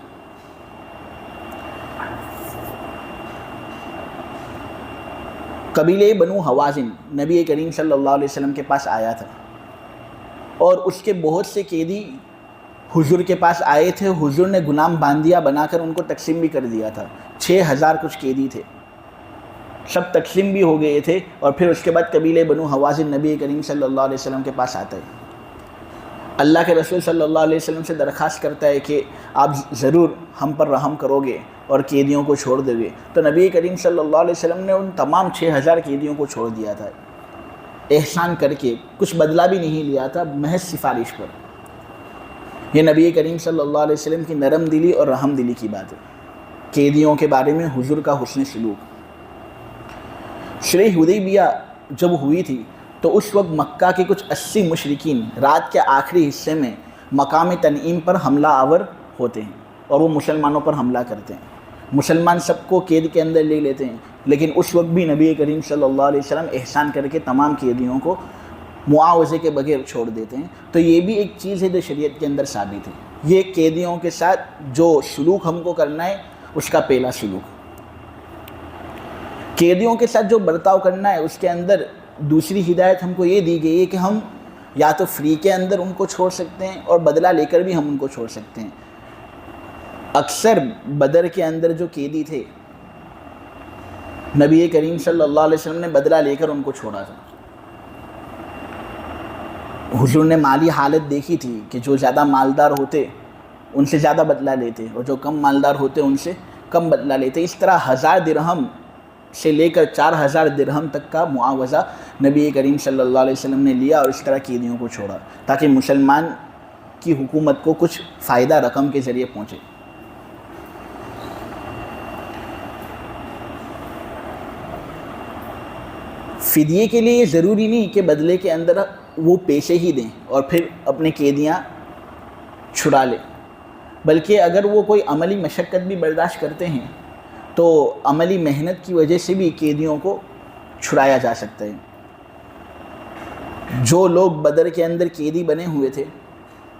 قبیلہ بنو حوازن نبی کریم صلی اللہ علیہ وسلم کے پاس آیا تھا اور اس کے بہت سے قیدی حضور کے پاس آئے تھے۔ حضور نے غلام باندیا بنا کر ان کو تقسیم بھی کر دیا تھا۔ 6000 کچھ قیدی تھے، سب تقسیم بھی ہو گئے تھے۔ اور پھر اس کے بعد قبیلہ بنو حوازن نبی کریم صلی اللہ علیہ وسلم کے پاس آتا ہے، اللہ کے رسول صلی اللہ علیہ وسلم سے درخواست کرتا ہے کہ آپ ضرور ہم پر رحم کرو گے اور قیدیوں کو چھوڑ دو گے۔ تو نبی کریم صلی اللہ علیہ وسلم نے ان تمام 6000 قیدیوں کو چھوڑ دیا تھا، احسان کر کے، کچھ بدلہ بھی نہیں لیا تھا، محض سفارش پر۔ یہ نبی کریم صلی اللہ علیہ وسلم کی نرم دلی اور رحم دلی کی بات ہے، قیدیوں کے بارے میں حضور کا حسن سلوک۔ صلح حدیبیہ جب ہوئی تھی تو اس وقت مکہ کے کچھ 80 مشرکین رات کے آخری حصے میں مقام تنعیم پر حملہ آور ہوتے ہیں اور وہ مسلمانوں پر حملہ کرتے ہیں۔ مسلمان سب کو قید کے اندر لے لیتے ہیں، لیکن اس وقت بھی نبی کریم صلی اللہ علیہ وسلم احسان کر کے تمام قیدیوں کو معاوضے کے بغیر چھوڑ دیتے ہیں۔ تو یہ بھی ایک چیز ہے جو شریعت کے اندر ثابت ہے، یہ قیدیوں کے ساتھ جو سلوک ہم کو کرنا ہے اس کا پہلا سلوک۔ قیدیوں کے ساتھ جو برتاؤ کرنا ہے اس کے اندر دوسری ہدایت ہم کو یہ دی گئی ہے کہ ہم یا تو فری کے اندر ان کو چھوڑ سکتے ہیں اور بدلہ لے کر بھی ہم ان کو چھوڑ سکتے ہیں۔ اکثر بدر کے اندر جو قیدی تھے نبی کریم صلی اللہ علیہ وسلم نے بدلہ لے کر ان کو چھوڑا تھا۔ حضور نے مالی حالت دیکھی تھی کہ جو زیادہ مالدار ہوتے ان سے زیادہ بدلہ لیتے اور جو کم مالدار ہوتے ان سے کم بدلہ لیتے۔ اس طرح 1000 درہم سے لے کر 4000 درہم تک کا معاوضہ نبی کریم صلی اللہ علیہ وسلم نے لیا اور اس طرح قیدیوں کو چھوڑا تاکہ مسلمان کی حکومت کو کچھ فائدہ رقم کے ذریعے پہنچے۔ فدیے کے لیے یہ ضروری نہیں کہ بدلے کے اندر وہ پیسے ہی دیں اور پھر اپنے قیدیاں چھڑا لیں، بلکہ اگر وہ کوئی عملی مشقت بھی برداشت کرتے ہیں تو عملی محنت کی وجہ سے بھی قیدیوں کو چھڑایا جا سکتا ہے۔ جو لوگ بدر کے اندر قیدی بنے ہوئے تھے،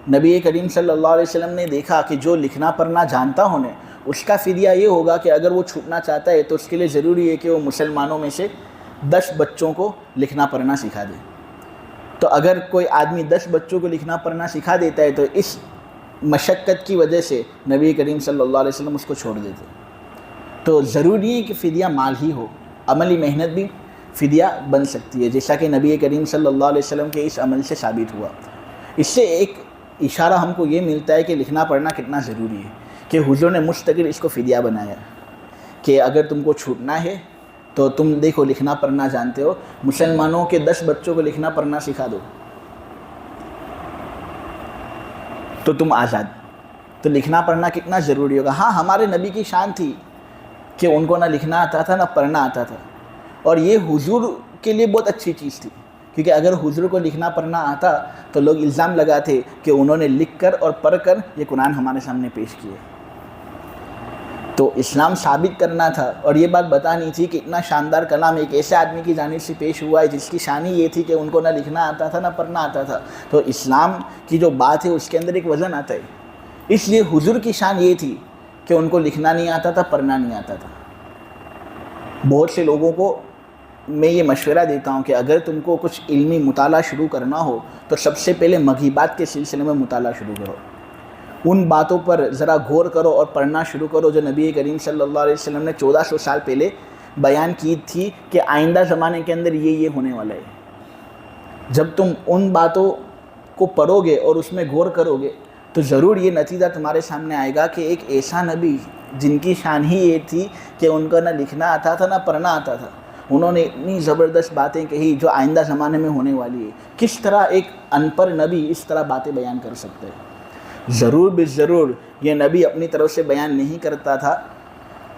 نبی کریم صلی اللہ علیہ وسلم نے دیکھا کہ جو لکھنا پڑھنا جانتا ہونے اس کا فدیہ یہ ہوگا کہ اگر وہ چھوٹنا چاہتا ہے تو اس کے لیے ضروری ہے کہ وہ مسلمانوں میں سے 10 بچوں کو لکھنا پڑھنا سکھا دے۔ تو اگر کوئی آدمی 10 بچوں کو لکھنا پڑھنا سکھا دیتا ہے تو اس مشقت کی وجہ سے نبی کریم صلی اللہ علیہ وسلم اس کو چھوڑ دیتے۔ تو ضروری ہے کہ فدیہ مال ہی ہو، عملی محنت بھی فدیہ بن سکتی ہے، جیسا کہ نبی کریم صلی اللہ علیہ وسلم کے اس عمل سے ثابت ہوا۔ اس سے ایک اشارہ ہم کو یہ ملتا ہے کہ لکھنا پڑھنا کتنا ضروری ہے، کہ حضور نے مستقل اس کو فدیہ بنایا کہ اگر تم کو چھوٹنا ہے تو تم دیکھو لکھنا پڑھنا جانتے ہو، مسلمانوں کے 10 بچوں کو لکھنا پڑھنا سکھا دو تو تم آزاد۔ تو لکھنا پڑھنا کتنا ضروری ہوگا. ہاں ہمارے نبی کی شان تھی کہ ان کو نہ لکھنا آتا تھا نہ پڑھنا آتا تھا، اور یہ حضور کے لیے بہت اچھی چیز تھی، کیونکہ اگر حضور کو لکھنا پڑھنا آتا تو لوگ الزام لگاتے کہ انہوں نے لکھ کر اور پڑھ کر یہ قرآن ہمارے سامنے پیش کیے. تو اسلام ثابت کرنا تھا اور یہ بات بتانی تھی کہ اتنا شاندار کلام ایک ایسے آدمی کی جانب سے پیش ہوا ہے جس کی شان ہی یہ تھی کہ ان کو نہ لکھنا آتا تھا نہ پڑھنا آتا تھا. تو اسلام کی جو بات ہے اس کے اندر ایک وزن آتا ہے. اس لیے حضور کی شان یہ تھی کہ ان کو لکھنا نہیں آتا تھا، پڑھنا نہیں آتا تھا. بہت سے لوگوں کو میں یہ مشورہ دیتا ہوں کہ اگر تم کو کچھ علمی مطالعہ شروع کرنا ہو تو سب سے پہلے مغیبات کے سلسلے میں مطالعہ شروع کرو. ان باتوں پر ذرا غور کرو اور پڑھنا شروع کرو جو نبی کریم صلی اللہ علیہ وسلم نے 1400 سال پہلے بیان کی تھی کہ آئندہ زمانے کے اندر یہ ہونے والا ہے. جب تم ان باتوں کو پڑھو گے اور اس میں غور کرو گے تو ضرور یہ نتیجہ تمہارے سامنے آئے گا کہ ایک ایسا نبی جن کی شان ہی یہ تھی کہ ان کو نہ لکھنا آتا تھا نہ پڑھنا آتا تھا، انہوں نے اتنی زبردست باتیں کہی جو آئندہ زمانے میں ہونے والی ہے. کس طرح ایک ان پڑھ نبی اس طرح باتیں بیان کر سکتے ہے؟ ضرور بالضرور یہ نبی اپنی طرف سے بیان نہیں کرتا تھا،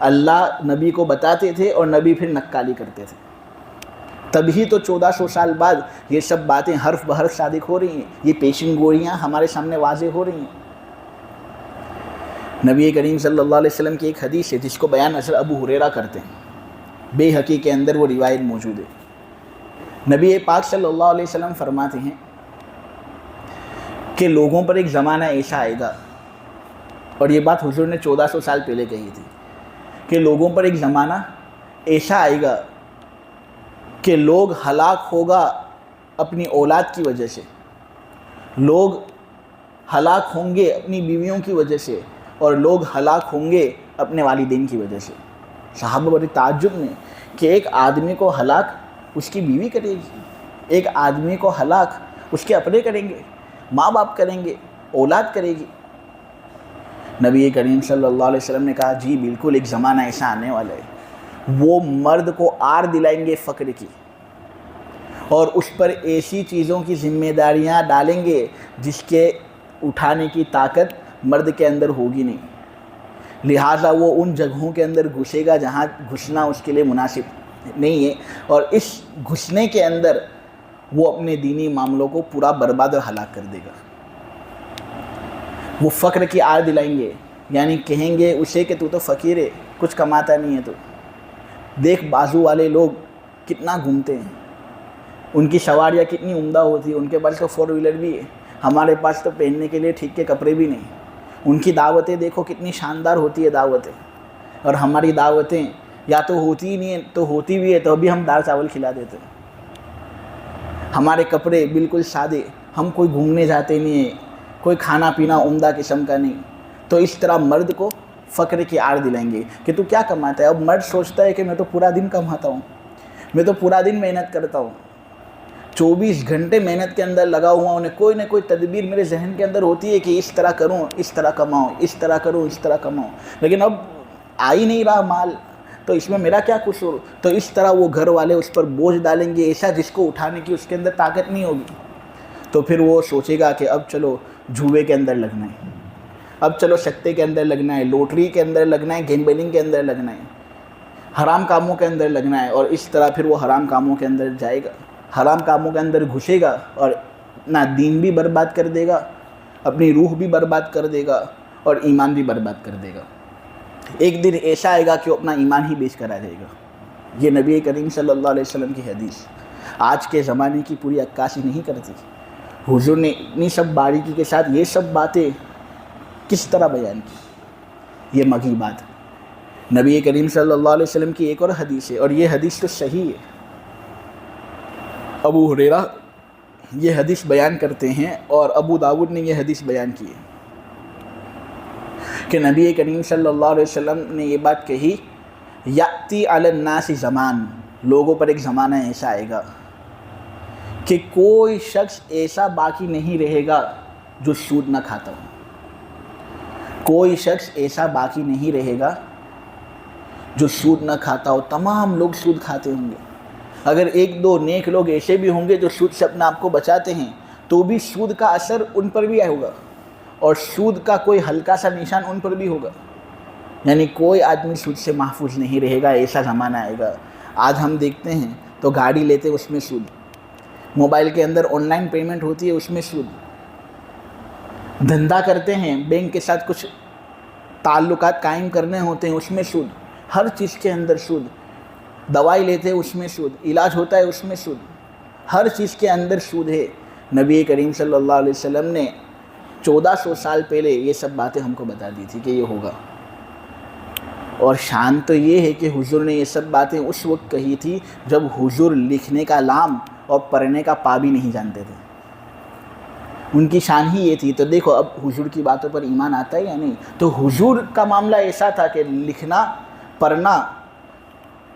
اللہ نبی کو بتاتے تھے اور نبی پھر نقالی کرتے تھے. تبھی تو 1400 سال بعد یہ سب باتیں حرف بحرف صادق ہو رہی ہیں، یہ پیشن گوئیاں ہمارے سامنے واضح ہو رہی ہیں. نبی کریم صلی اللہ علیہ وسلم کی ایک حدیث ہے جس کو بیان حضرت ابو ہریرہ کرتے ہیں، بے حقی کے اندر وہ روایت موجود ہے. نبی پاک صلی اللہ علیہ وسلم فرماتے ہیں کہ لوگوں پر ایک زمانہ ایسا آئے گا، اور یہ بات حضور نے 1400 سال پہلے کہی تھی کہ لوگوں پر ایک زمانہ ایسا آئے گا کہ لوگ ہلاک ہوگا اپنی اولاد کی وجہ سے، لوگ ہلاک ہوں گے اپنی بیویوں کی وجہ سے، اور لوگ ہلاک ہوں گے اپنے والدین کی وجہ سے. صحابہ بڑے تعجب میں کہ ایک آدمی کو ہلاک اس کی بیوی کرے گی، ایک آدمی کو ہلاک اس کے اپنے کریں گے، ماں باپ کریں گے، اولاد کرے گی. نبی کریم صلی اللہ علیہ وسلم نے کہا جی بالکل ایک زمانہ ایسا آنے والا ہے، وہ مرد کو آر دلائیں گے فقر کی، اور اس پر ایسی چیزوں کی ذمہ داریاں ڈالیں گے جس کے اٹھانے کی طاقت مرد کے اندر ہوگی نہیں. لہٰذا وہ ان جگہوں کے اندر گھسے گا جہاں گھسنا اس کے لیے مناسب نہیں ہے، اور اس گھسنے کے اندر وہ اپنے دینی معاملوں کو پورا برباد اور ہلاک کر دے گا. وہ فقر کی آر دلائیں گے، یعنی کہیں گے اسے کہ تو فقیر ہے، کچھ کماتا نہیں ہے، تو دیکھ بازو والے لوگ کتنا گھومتے ہیں، ان کی سواریاں کتنی عمدہ ہوتی ہیں، ان کے پاس تو 4 ویلر بھی ہے، ہمارے پاس تو پہننے کے لیے ٹھیک کے کپڑے بھی نہیں. ان کی دعوتیں دیکھو کتنی شاندار ہوتی ہے دعوتیں، اور ہماری دعوتیں یا تو ہوتی ہی نہیں ہے، تو ہوتی بھی ہے تو ابھی ہم دال چاول کھلا دیتے ہیں. ہمارے کپڑے بالکل سادے، ہم کوئی گھومنے جاتے نہیں ہیں، کوئی کھانا پینا عمدہ قسم کا نہیں. تو اس طرح مرد کو فقر کی آڑ دلائیں گے کہ تو کیا کماتا ہے. اب مرد سوچتا ہے کہ میں تو پورا دن کماتا ہوں، میں تو پورا دن محنت کرتا ہوں، 24 گھنٹے محنت کے اندر لگا ہوا ہوں، کوئی نہ کوئی تدبیر میرے ذہن کے اندر ہوتی ہے کہ اس طرح کروں، اس طرح کماؤں، اس طرح کروں، اس طرح کماؤں، لیکن اب آ ہی نہیں رہا مال، تو اس میں میرا کیا قصور. تو اس طرح وہ گھر والے اس پر بوجھ ڈالیں گے ایسا جس کو اٹھانے کی اس کے اندر طاقت نہیں ہوگی. تو پھر وہ سوچے گا کہ اب چلو جوئے کے اندر لگنا ہے، اب چلو سکتے کے اندر لگنا ہے، لوٹری کے اندر لگنا ہے، گیمبلنگ کے اندر لگنا ہے، حرام کاموں کے اندر لگنا ہے. اور اس طرح پھر وہ حرام کاموں کے اندر جائے گا، حرام کاموں کے اندر گھسے گا، اور اپنا دین بھی برباد کر دے گا، اپنی روح بھی برباد کر دے گا، اور ایمان بھی برباد کر دے گا. ایک دن ایسا آئے گا کہ وہ اپنا ایمان ہی بیچ کر آ جائے گا. یہ نبی کریم صلی اللہ علیہ وسلم کی حدیث آج کے زمانے کی پوری عکاسی نہیں کرتی. حضور نے اتنی سب باریکی کے ساتھ یہ سب باتیں کس طرح بیان کی. یہ مگی بات نبی کریم صلی اللہ علیہ وسلم کی ایک اور حدیث ہے، اور یہ حدیث تو صحیح ہے. ابو ہریرہ یہ حدیث بیان کرتے ہیں، اور ابو داؤد نے یہ حدیث بیان کی ہے کہ نبی کریم صلی اللہ علیہ وسلم نے یہ بات کہی، یاتی علی الناس زمان، لوگوں پر ایک زمانہ ایسا آئے گا کہ کوئی شخص ایسا باقی نہیں رہے گا جو سود نہ کھاتا ہو. کوئی شخص ایسا باقی نہیں رہے گا جو سود نہ کھاتا ہو. تمام لوگ سود کھاتے ہوں گے. اگر 1-2 نیک لوگ ایسے بھی ہوں گے جو سود سے اپنے آپ کو بچاتے ہیں، تو بھی سود کا اثر ان پر بھی ہوگا، اور سود کا کوئی ہلکا سا نشان ان پر بھی ہوگا، یعنی کوئی آدمی سود سے محفوظ نہیں رہے گا، ایسا زمانہ آئے گا۔ آج ہم دیکھتے ہیں تو گاڑی لیتے اس میں سود، موبائل کے اندر آن لائن پیمنٹ ہوتی ہے اس میں سود، دھندا کرتے ہیں بینک کے ساتھ کچھ تعلقات قائم کرنے ہوتے ہیں اس میں سود، ہر چیز کے اندر سود، دوائی لیتے ہیں اس میں سود، علاج ہوتا ہے اس میں سود، ہر چیز کے اندر سود ہے۔ نبی کریم صلی اللہ علیہ وسلم نے 1400 سال پہلے یہ سب باتیں ہم کو بتا دی تھی کہ یہ ہوگا، اور شان تو یہ ہے کہ حضور نے یہ سب باتیں اس وقت کہی تھی جب حضور لکھنے کا لام اور پڑھنے کا پا بھی نہیں جانتے تھے، ان کی شان ہی یہ تھی۔ تو دیکھو اب حضور کی باتوں پر ایمان آتا ہے یا نہیں؟ تو حضور کا معاملہ ایسا تھا کہ لکھنا پڑھنا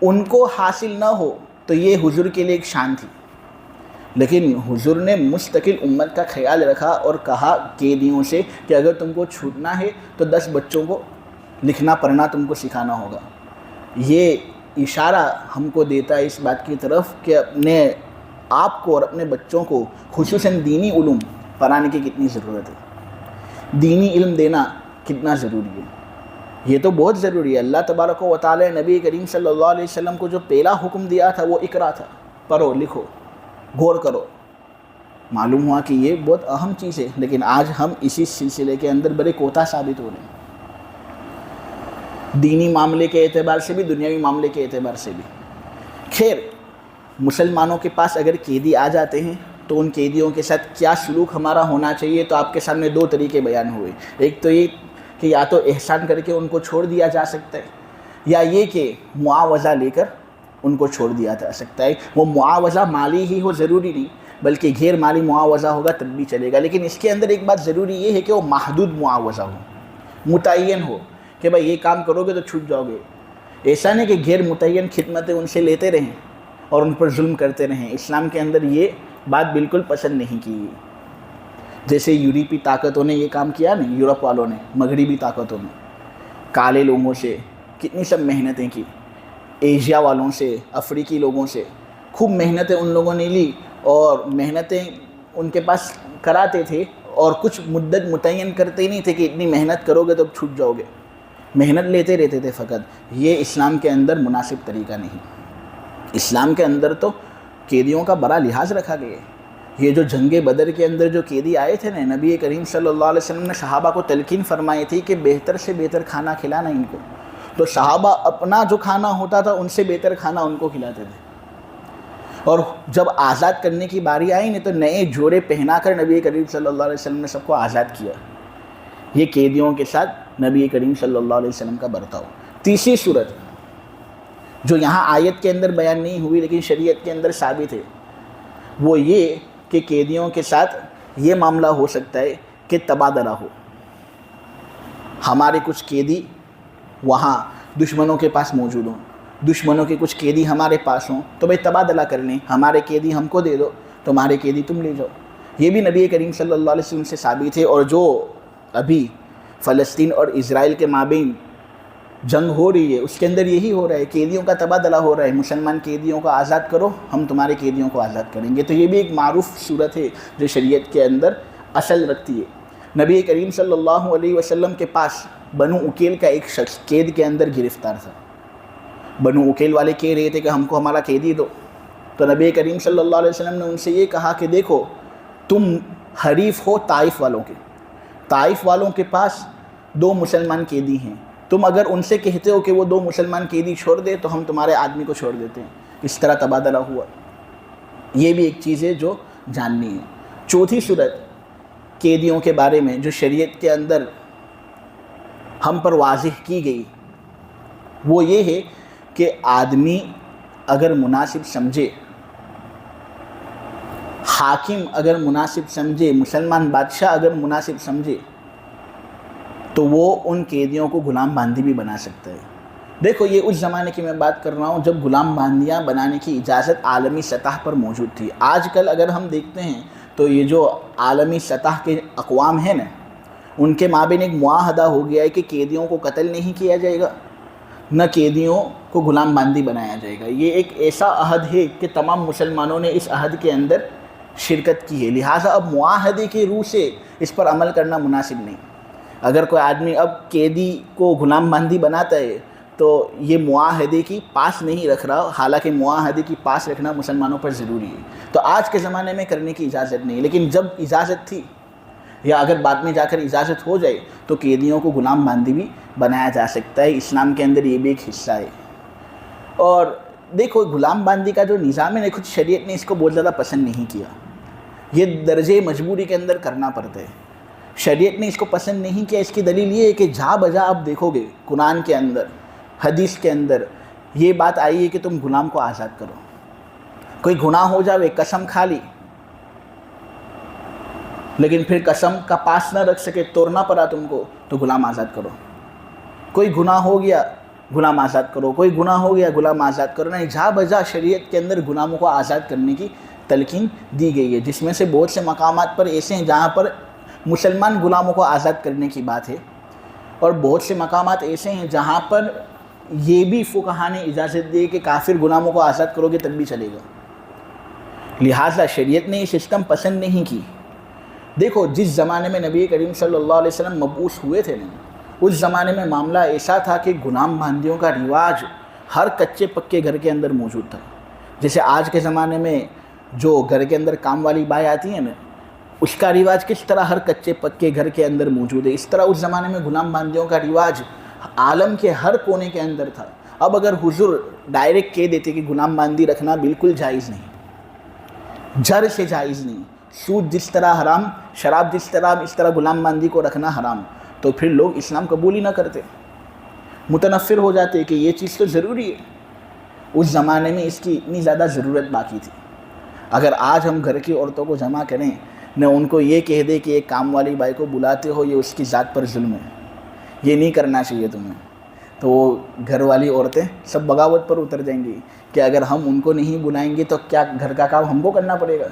ان کو حاصل نہ ہو تو یہ حضور کے لیے ایک شان تھی، لیکن حضور نے مستقل امت کا خیال رکھا اور کہا قیدیوں سے کہ اگر تم کو چھوٹنا ہے تو 10 بچوں کو لکھنا پڑھنا تم کو سکھانا ہوگا۔ یہ اشارہ ہم کو دیتا ہے اس بات کی طرف کہ اپنے آپ کو اور اپنے بچوں کو خصوصاً دینی علوم پڑھانے کی کتنی ضرورت ہے، دینی علم دینا کتنا ضروری ہے، یہ تو بہت ضروری ہے۔ اللہ تبارک و تعالی نبی کریم صلی اللہ علیہ وسلم کو جو پہلا حکم دیا تھا وہ اقرا تھا، پڑھو لکھو غور کرو۔ معلوم ہوا کہ یہ بہت اہم چیز ہے، لیکن آج ہم اسی سلسلے کے اندر بڑے کوتا ثابت ہو رہے ہیں، دینی معاملے کے اعتبار سے بھی دنیاوی معاملے کے اعتبار سے بھی۔ خیر، مسلمانوں کے پاس اگر قیدی آ جاتے ہیں تو ان قیدیوں کے ساتھ کیا سلوک ہمارا ہونا چاہیے، تو آپ کے سامنے 2 طریقے بیان ہوئے۔ ایک تو یہ کہ یا تو احسان کر کے ان کو چھوڑ دیا جا سکتا ہے، یا یہ کہ معاوضہ لے کر ان کو چھوڑ دیا جا سکتا ہے۔ وہ معاوضہ مالی ہی ہو ضروری نہیں، بلکہ غیر مالی معاوضہ ہوگا تب بھی چلے گا، لیکن اس کے اندر ایک بات ضروری یہ ہے کہ وہ محدود معاوضہ ہو، متعین ہو کہ بھائی یہ کام کرو گے تو چھوٹ جاؤ گے۔ ایسا نہیں کہ غیر متعین خدمتیں ان سے لیتے رہیں اور ان پر ظلم کرتے رہیں۔ اسلام کے اندر یہ بات بالکل پسند نہیں کی، جیسے یورپی طاقتوں نے یہ کام کیا نہیں، یورپ والوں نے، مغربی طاقتوں نے کالے لوگوں سے کتنی سب محنتیں کی، ایشیا والوں سے، افریقی لوگوں سے خوب محنتیں ان لوگوں نے لی، اور محنتیں ان کے پاس کراتے تھے اور کچھ مدت متعین کرتے نہیں تھے کہ اتنی محنت کرو گے تو چھوٹ جاؤ گے، محنت لیتے رہتے تھے فقط۔ یہ اسلام کے اندر مناسب طریقہ نہیں۔ اسلام کے اندر تو قیدیوں کا بڑا لحاظ رکھا گیا ہے۔ یہ جو جنگ بدر کے اندر جو قیدی آئے تھے نا، نبی کریم صلی اللہ علیہ وسلم نے صحابہ کو تلقین فرمائی تھی کہ بہتر سے بہتر کھانا کھلانا ان کو، تو صحابہ اپنا جو کھانا ہوتا تھا ان سے بہتر کھانا ان کو کھلاتے تھے، اور جب آزاد کرنے کی باری آئی نہیں تو نئے جوڑے پہنا کر نبی کریم صلی اللہ علیہ وسلم نے سب کو آزاد کیا۔ یہ قیدیوں کے ساتھ نبی کریم صلی اللہ علیہ وسلم کا برتاؤ۔ تیسری صورت جو یہاں آیت کے اندر بیان نہیں ہوئی لیکن شریعت کے اندر ثابت ہے، وہ یہ کہ قیدیوں کے ساتھ یہ معاملہ ہو سکتا ہے کہ تبادلہ ہو۔ ہمارے کچھ قیدی وہاں دشمنوں کے پاس موجود ہوں، دشمنوں کے کچھ قیدی ہمارے پاس ہوں، تو بھائی تبادلہ کر لیں، ہمارے قیدی ہم کو دے دو، تمہارے قیدی تم لے جاؤ۔ یہ بھی نبی کریم صلی اللہ علیہ وسلم سے ثابت ہے۔ اور جو ابھی فلسطین اور اسرائیل کے مابین جنگ ہو رہی ہے اس کے اندر یہی ہو رہا ہے، قیدیوں کا تبادلہ ہو رہا ہے، مسلمان قیدیوں کو آزاد کرو، ہم تمہارے قیدیوں کو آزاد کریں گے۔ تو یہ بھی ایک معروف صورت ہے جو شریعت کے اندر اصل رکھتی ہے۔ نبی کریم صلی اللہ علیہ وسلم کے پاس بنو اکیل کا ایک شخص قید کے اندر گرفتار تھا۔ بنو اکیل والے کہہ رہے تھے کہ ہم کو ہمارا قیدی دو، تو نبی کریم صلی اللہ علیہ وسلم نے ان سے یہ کہا کہ دیکھو تم حریف ہو طائف والوں کے، طائف والوں کے پاس 2 مسلمان قیدی ہیں، تم اگر ان سے کہتے ہو کہ وہ 2 مسلمان قیدی چھوڑ دے تو ہم تمہارے آدمی کو چھوڑ دیتے ہیں۔ اس طرح تبادلہ ہوا۔ یہ بھی ایک چیز ہے جو جاننی ہے۔ چوتھی صورت قیدیوں کے بارے میں جو شریعت کے اندر ہم پر واضح کی گئی وہ یہ ہے کہ آدمی اگر مناسب سمجھے، حاکم اگر مناسب سمجھے، مسلمان بادشاہ اگر مناسب سمجھے تو وہ ان قیدیوں کو غلام باندھی بھی بنا سکتا ہے۔ دیکھو یہ اس زمانے کی میں بات کر رہا ہوں جب غلام باندیاں بنانے کی اجازت عالمی سطح پر موجود تھی۔ آج کل اگر ہم دیکھتے ہیں تو یہ جو عالمی سطح کے اقوام ہیں نا، ان کے مابین ایک معاہدہ ہو گیا ہے کہ قیدیوں کو قتل نہیں کیا جائے گا، نہ قیدیوں کو غلام باندھی بنایا جائے گا۔ یہ ایک ایسا عہد ہے کہ تمام مسلمانوں نے اس عہد کے اندر شرکت کی ہے، لہٰذا اب معاہدے کی روح سے اس پر عمل کرنا مناسب نہیں۔ اگر کوئی آدمی اب قیدی کو غلام بندی بناتا ہے تو یہ معاہدے کی پاس نہیں رکھ رہا، حالانکہ معاہدے کی پاس رکھنا مسلمانوں پر ضروری ہے۔ تو آج کے زمانے میں کرنے کی اجازت نہیں، لیکن جب اجازت تھی یا اگر بعد میں جا کر اجازت ہو جائے تو قیدیوں کو غلام بندی بھی بنایا جا سکتا ہے، اسلام کے اندر یہ بھی ایک حصہ ہے۔ اور دیکھو غلام بندی کا جو نظام ہے، خود شریعت نے اس کو بہت زیادہ پسند نہیں کیا، یہ درجے مجبوری کے اندر کرنا پڑتا ہے۔ شریعت نے اس کو پسند نہیں کیا، اس کی دلیل یہ ہے کہ جہاں بجا آپ دیکھو گے قرآن کے اندر، حدیث کے اندر یہ بات آئی ہے کہ تم غلام کو آزاد کرو۔ کوئی گناہ ہو جاوے، قسم کھا لی لیکن پھر قسم کا پاس نہ رکھ سکے، توڑنا پڑا تم کو، تو غلام آزاد کرو۔ کوئی گناہ ہو گیا، غلام آزاد کرو، کوئی گناہ ہو گیا، غلام آزاد کرو۔ نہیں، جہاں بجا شریعت کے اندر غلاموں کو آزاد کرنے کی تلقین دی گئی ہے، جس میں سے بہت سے مقامات پر ایسے ہیں جہاں پر مسلمان غلاموں کو آزاد کرنے کی بات ہے، اور بہت سے مقامات ایسے ہیں جہاں پر یہ بھی فقہا نے اجازت دی کہ کافر غلاموں کو آزاد کرو گے تب بھی چلے گا۔ لہٰذا شریعت نے یہ سسٹم پسند نہیں کی۔ دیکھو جس زمانے میں نبی کریم صلی اللہ علیہ وسلم مبعوث ہوئے تھے نا، اس زمانے میں معاملہ ایسا تھا کہ غلام بندیوں کا رواج ہر کچے پکے گھر کے اندر موجود تھا۔ جیسے آج کے زمانے میں جو گھر کے اندر کام والی بائیں آتی ہیں نا، اس کا رواج کس طرح ہر کچے پکے گھر کے اندر موجود ہے، اس طرح اس زمانے میں غلام بندیوں کا رواج عالم کے ہر کونے کے اندر تھا۔ اب اگر حضور ڈائریکٹ کہہ دیتے کہ غلام بندی رکھنا بالکل جائز نہیں، جڑ سے جائز نہیں، سود جس طرح حرام، شراب جس طرح، اس طرح غلام بندی کو رکھنا حرام، تو پھر لوگ اسلام قبول ہی نہ کرتے، متنفر ہو جاتے کہ یہ چیز تو ضروری ہے۔ اس زمانے میں اس کی اتنی زیادہ ضرورت باقی تھی۔ اگر آج ہم گھر کی عورتوں کو جمع کریں نہ ان کو یہ کہہ دے کہ ایک کام والی بائی کو بلاتے ہو، یہ اس کی ذات پر ظلم ہے، یہ نہیں کرنا چاہیے تمہیں، تو وہ گھر والی عورتیں سب بغاوت پر اتر جائیں گی کہ اگر ہم ان کو نہیں بلائیں گے تو کیا گھر کا کام ہم کو کرنا پڑے گا،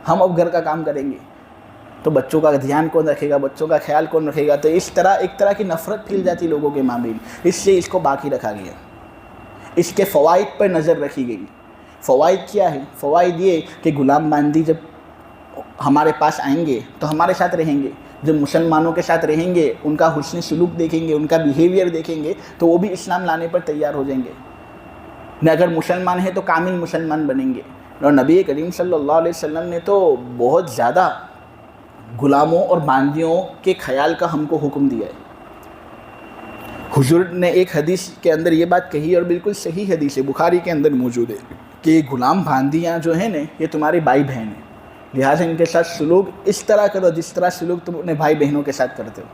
ہم اب گھر کا کام کریں گے تو بچوں کا دھیان کون رکھے گا، بچوں کا خیال کون رکھے گا۔ تو اس طرح ایک طرح کی نفرت پھیل جاتی لوگوں کے مابین، اس لیے اس کو باقی رکھا گیا۔ اس کے فوائد پر نظر رکھی گئی۔ فوائد کیا ہے؟ فوائد یہ کہ غلام بندی جب ہمارے پاس آئیں گے تو ہمارے ساتھ رہیں گے، جب مسلمانوں کے ساتھ رہیں گے، ان کا حسن سلوک دیکھیں گے، ان کا بیہیویئر دیکھیں گے تو وہ بھی اسلام لانے پر تیار ہو جائیں گے۔ نہ اگر مسلمان ہیں تو کامل مسلمان بنیں گے۔ اور نبی کریم صلی اللہ علیہ وسلم نے تو بہت زیادہ غلاموں اور باندیوں کے خیال کا ہم کو حکم دیا ہے۔ حضور نے ایک حدیث کے اندر یہ بات کہی، اور بالکل صحیح حدیث ہے، بخاری کے اندر موجود ہے، کہ غلام باندیاں جو ہیں نا، یہ تمہارے بھائی بہن ہیں، لہٰذا ان کے ساتھ سلوک اس طرح کرو جس طرح سلوک تم اپنے بھائی بہنوں کے ساتھ کرتے ہو۔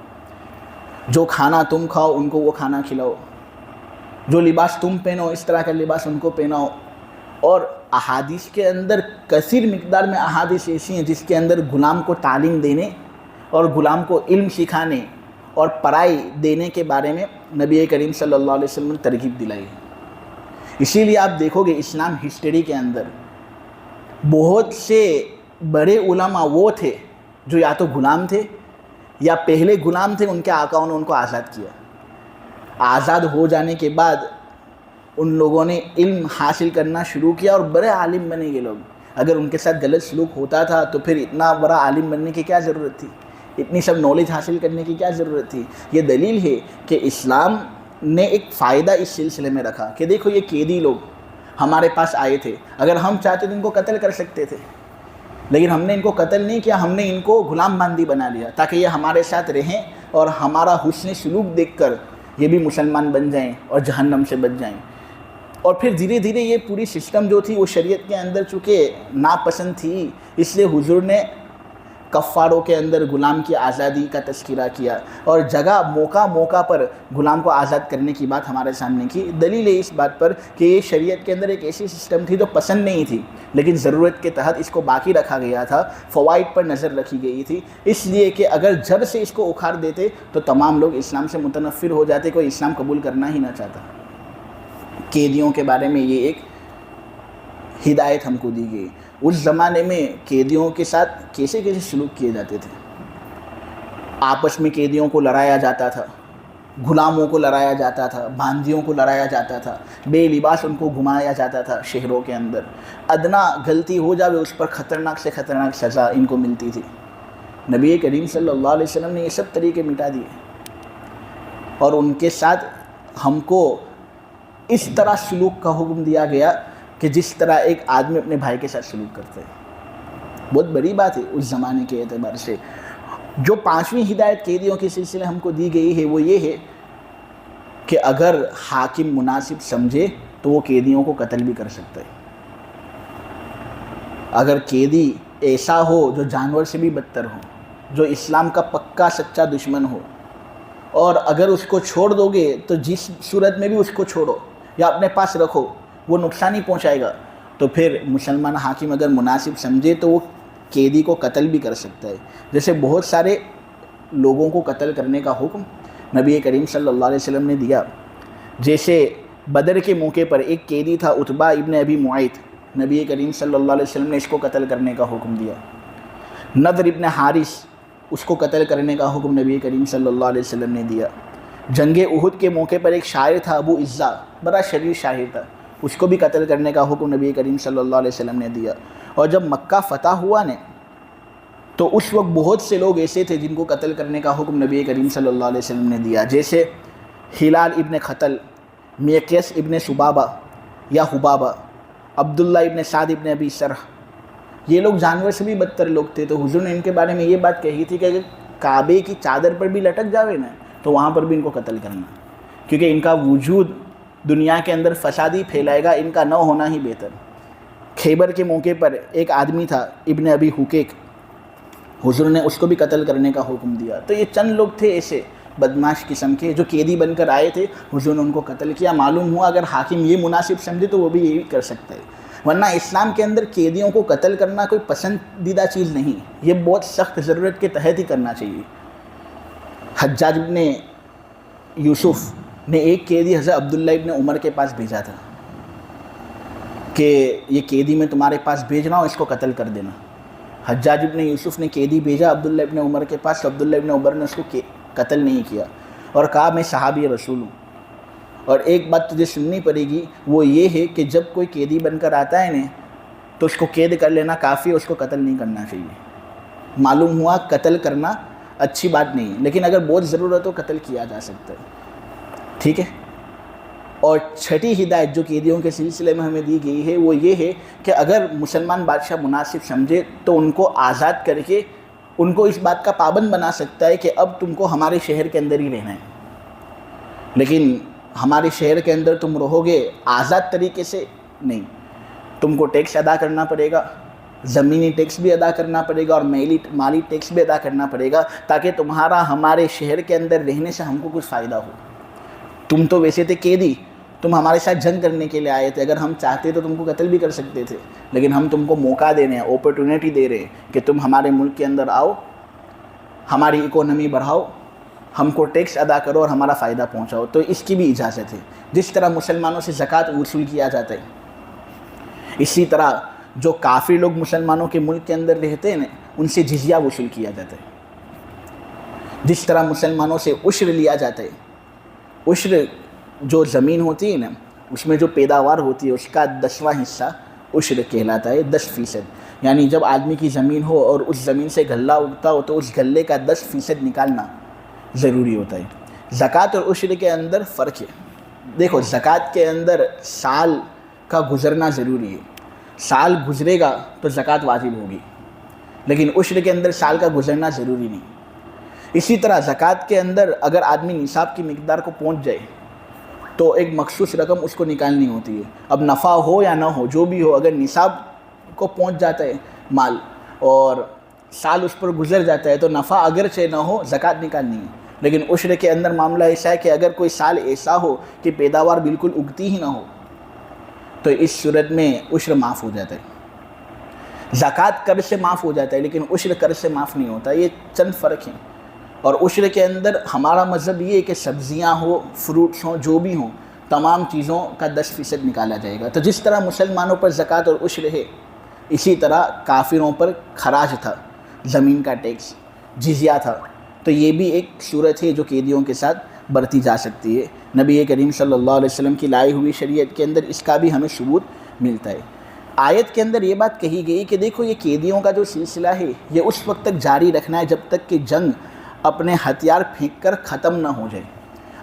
جو کھانا تم کھاؤ ان کو وہ کھانا کھلاؤ، جو لباس تم پہنو اس طرح کا لباس ان کو پہناؤ۔ اور احادیث کے اندر کثیر مقدار میں احادیث ایسی ہیں جس کے اندر غلام کو تعلیم دینے اور غلام کو علم سکھانے اور پڑھائی دینے کے بارے میں نبی کریم صلی اللہ علیہ وسلم نے ترغیب دلائی ہے۔ اسی لیے آپ دیکھو گے اسلام ہسٹری کے اندر بہت سے بڑے علماء وہ تھے جو یا تو غلام تھے یا پہلے غلام تھے، ان کے آقاؤں نے ان کو آزاد کیا۔ آزاد ہو جانے کے بعد ان لوگوں نے علم حاصل کرنا شروع کیا اور بڑے عالم بنے گے لوگ۔ اگر ان کے ساتھ غلط سلوک ہوتا تھا تو پھر اتنا بڑا عالم بننے کی کیا ضرورت تھی، اتنی سب نالج حاصل کرنے کی کیا ضرورت تھی۔ یہ دلیل ہے کہ اسلام نے ایک فائدہ اس سلسلے میں رکھا کہ دیکھو یہ قیدی لوگ ہمارے پاس آئے تھے، اگر ہم چاہتے تو ان کو قتل کر سکتے تھے، لیکن ہم نے ان کو قتل نہیں کیا، ہم نے ان کو غلام بندی بنا لیا تاکہ یہ ہمارے ساتھ رہیں اور ہمارا حسن سلوک دیکھ کر یہ بھی مسلمان بن جائیں اور جہنم سے بچ جائیں۔ اور پھر دھیرے دھیرے یہ پوری سسٹم جو تھی وہ شریعت کے اندر چونکہ ناپسند تھی، اس لیے حضور نے کفاروں کے اندر غلام کی آزادی کا تذکرہ کیا اور جگہ موقع پر غلام کو آزاد کرنے کی بات ہمارے سامنے کی۔ دلیل ہے اس بات پر کہ یہ شریعت کے اندر ایک ایسی سسٹم تھی جو پسند نہیں تھی، لیکن ضرورت کے تحت اس کو باقی رکھا گیا تھا، فوائد پر نظر رکھی گئی تھی، اس لیے کہ اگر جڑ سے اس کو اکھاڑ دیتے تو تمام لوگ اسلام سے متنفر ہو جاتے، کوئی اسلام قبول کرنا ہی نہ چاہتا۔ قیدیوں کے بارے میں یہ ایک ہدایت ہم کو دی گئی۔ اس زمانے میں قیدیوں کے ساتھ کیسے سلوک کیے جاتے تھے، آپس میں قیدیوں کو لڑایا جاتا تھا، غلاموں کو لڑایا جاتا تھا، باندیوں کو لڑایا جاتا تھا، بے لباس ان کو گھمایا جاتا تھا شہروں کے اندر، ادنا غلطی ہو جاوے اس پر خطرناک سے خطرناک سزا ان کو ملتی تھی۔ نبی کریم صلی اللہ علیہ وسلم نے یہ سب طریقے مٹا دیے، اور ان کے ساتھ ہم کو اس طرح سلوک کا حکم دیا گیا کہ جس طرح ایک آدمی اپنے بھائی کے ساتھ سلوک کرتا ہے۔ بہت بڑی بات ہے اس زمانے کے اعتبار سے۔ جو پانچویں ہدایت قیدیوں کے سلسلے ہم کو دی گئی ہے وہ یہ ہے کہ اگر حاکم مناسب سمجھے تو وہ قیدیوں کو قتل بھی کر سکتا ہے۔ اگر قیدی ایسا ہو جو جانور سے بھی بدتر ہو، جو اسلام کا پکا سچا دشمن ہو، اور اگر اس کو چھوڑ دو گے تو جس صورت میں بھی اس کو چھوڑو یا اپنے پاس رکھو وہ نقصان ہی پہنچائے گا، تو پھر مسلمان حاکم اگر مناسب سمجھے تو وہ قیدی کو قتل بھی کر سکتا ہے۔ جیسے بہت سارے لوگوں کو قتل کرنے کا حکم نبی کریم صلی اللہ علیہ وسلم نے دیا۔ جیسے بدر کے موقع پر ایک قیدی تھا عتبہ ابن ابی معیط، نبی کریم صلی اللہ علیہ وسلم نے اس کو قتل کرنے کا حکم دیا۔ نضر ابن حارث، اس کو قتل کرنے کا حکم نبی کریم صلی اللہ علیہ وسلم نے دیا۔ جنگ احد کے موقع پر ایک شاعر تھا ابو عزہ، بڑا شریر شاعر تھا، اس کو بھی قتل کرنے کا حکم نبی کریم صلی اللہ علیہ وسلم نے دیا۔ اور جب مکہ فتح ہوا نے تو اس وقت بہت سے لوگ ایسے تھے جن کو قتل کرنے کا حکم نبی کریم صلی اللہ علیہ وسلم نے دیا، جیسے ہلال ابن خطل، میقیس ابن سبابہ یا حبابہ، عبداللہ ابن سعد ابن ابی سرح۔ یہ لوگ جانور سے بھی بدتر لوگ تھے، تو حضور نے ان کے بارے میں یہ بات کہی تھی کہ اگر کعبے کی چادر پر بھی لٹک جاوے نا تو وہاں پر بھی ان کو قتل کرنا، کیونکہ ان کا وجود دنیا کے اندر فسادی پھیلائے گا، ان کا نہ ہونا ہی بہتر۔ خیبر کے موقع پر ایک آدمی تھا ابن ابی حقیق، حضور نے اس کو بھی قتل کرنے کا حکم دیا۔ تو یہ چند لوگ تھے ایسے بدماش قسم کے جو قیدی بن کر آئے تھے، حضور نے ان کو قتل کیا۔ معلوم ہوا اگر حاکم یہ مناسب سمجھے تو وہ بھی یہی کر سکتا ہے، ورنہ اسلام کے اندر قیدیوں کو قتل کرنا کوئی پسندیدہ چیز نہیں، یہ بہت سخت ضرورت کے تحت ہی کرنا چاہیے۔ حجاج ابن یوسف نے ایک قیدی حضرت عبداللہ ابن عمر کے پاس بھیجا تھا کہ یہ قیدی میں تمہارے پاس بھیج رہا ہوں، اس کو قتل کر دینا۔ حجاج ابن یوسف نے قیدی بھیجا عبداللہ ابن عمر کے پاس، تو عبداللہ ابن عمر نے اس کو قتل نہیں کیا اور کہا میں صحابی رسول ہوں۔ اور ایک بات تجھے سننی پڑے گی، وہ یہ ہے کہ جب کوئی قیدی بن کر آتا ہے نا تو اس کو قید کر لینا کافی ہے، اس کو قتل نہیں کرنا چاہیے۔ معلوم ہوا قتل کرنا اچھی بات نہیں، لیکن اگر بہت ضرورت ہو قتل کیا جا سکتا ہے، ٹھیک ہے۔ اور چھٹی ہدایت جو قیدیوں کے سلسلے میں ہمیں دی گئی ہے وہ یہ ہے کہ اگر مسلمان بادشاہ مناسب سمجھے تو ان کو آزاد کر کے ان کو اس بات کا پابند بنا سکتا ہے کہ اب تم کو ہمارے شہر کے اندر ہی رہنا ہے، لیکن ہمارے شہر کے اندر تم رہو گے آزاد طریقے سے نہیں، تم کو ٹیکس ادا کرنا پڑے گا، زمینی ٹیکس بھی ادا کرنا پڑے گا اور مالی ٹیکس بھی ادا کرنا پڑے گا، تاکہ تمہارا ہمارے شہر کے اندر رہنے سے ہم کو کچھ فائدہ ہو۔ تم تو ویسے تھے قیدی، تم ہمارے ساتھ جنگ کرنے کے لیے آئے تھے، اگر ہم چاہتے تو تم کو قتل بھی کر سکتے تھے، لیکن ہم تم کو موقع دے رہے ہیں، اپرچونیٹی دے رہے ہیں کہ تم ہمارے ملک کے اندر آؤ، ہماری اکانومی بڑھاؤ، ہم کو ٹیکس ادا کرو اور ہمارا فائدہ پہنچاؤ۔ تو اس کی بھی اجازت ہے۔ جس طرح مسلمانوں سے زکوٰۃ وصول کیا جاتا ہے، اسی طرح جو کافر لوگ مسلمانوں کے ملک کے اندر رہتے ہیں نا ان سے جزیہ وصول کیا جاتا ہے۔ جس طرح مسلمانوں سے عشر لیا جاتا ہے، عشر جو زمین ہوتی ہے نا اس میں جو پیداوار ہوتی ہے اس کا 10واں حصہ عشر کہلاتا ہے، 10%۔ یعنی جب آدمی کی زمین ہو اور اس زمین سے غلہ اگتا ہو تو اس غلے کا 10% نکالنا ضروری ہوتا ہے۔ زکوٰۃ اور عشر کے اندر فرق ہے۔ دیکھو زکوٰۃ کے اندر سال کا گزرنا ضروری ہے، سال گزرے گا تو زکوٰۃ واجب ہوگی، لیکن عشر کے اندر سال کا گزرنا ضروری نہیں۔ اسی طرح زکوٰۃ کے اندر اگر آدمی نصاب کی مقدار کو پہنچ جائے تو ایک مخصوص رقم اس کو نکالنی ہوتی ہے، اب نفع ہو یا نہ ہو جو بھی ہو، اگر نصاب کو پہنچ جاتا ہے مال اور سال اس پر گزر جاتا ہے تو نفع اگرچہ نہ ہو زکوٰۃ نکالنی ہے۔ لیکن عشر کے اندر معاملہ ایسا ہے کہ اگر کوئی سال ایسا ہو کہ پیداوار بالکل اگتی ہی نہ ہو تو اس صورت میں عشر معاف ہو جاتا ہے۔ زکوٰۃ قرض سے معاف ہو جاتا ہے لیکن عشر قرض سے معاف نہیں ہوتا، یہ چند فرق ہیں۔ اور عشر کے اندر ہمارا مذہب یہ ہے کہ سبزیاں ہوں، فروٹس ہوں، جو بھی ہوں، تمام چیزوں کا 10% نکالا جائے گا۔ تو جس طرح مسلمانوں پر زکوٰۃ اور عشر ہے، اسی طرح کافروں پر خراج تھا، زمین کا ٹیکس، جزیہ تھا۔ تو یہ بھی ایک صورت ہے جو قیدیوں کے ساتھ برتی جا سکتی ہے۔ نبی کریم صلی اللہ علیہ وسلم کی لائی ہوئی شریعت کے اندر اس کا بھی ہمیں ثبوت ملتا ہے۔ آیت کے اندر یہ بات کہی گئی کہ دیکھو یہ قیدیوں کا جو سلسلہ ہے یہ اس وقت تک جاری رکھنا ہے جب تک کہ جنگ اپنے ہتھیار پھینک کر ختم نہ ہو جائے۔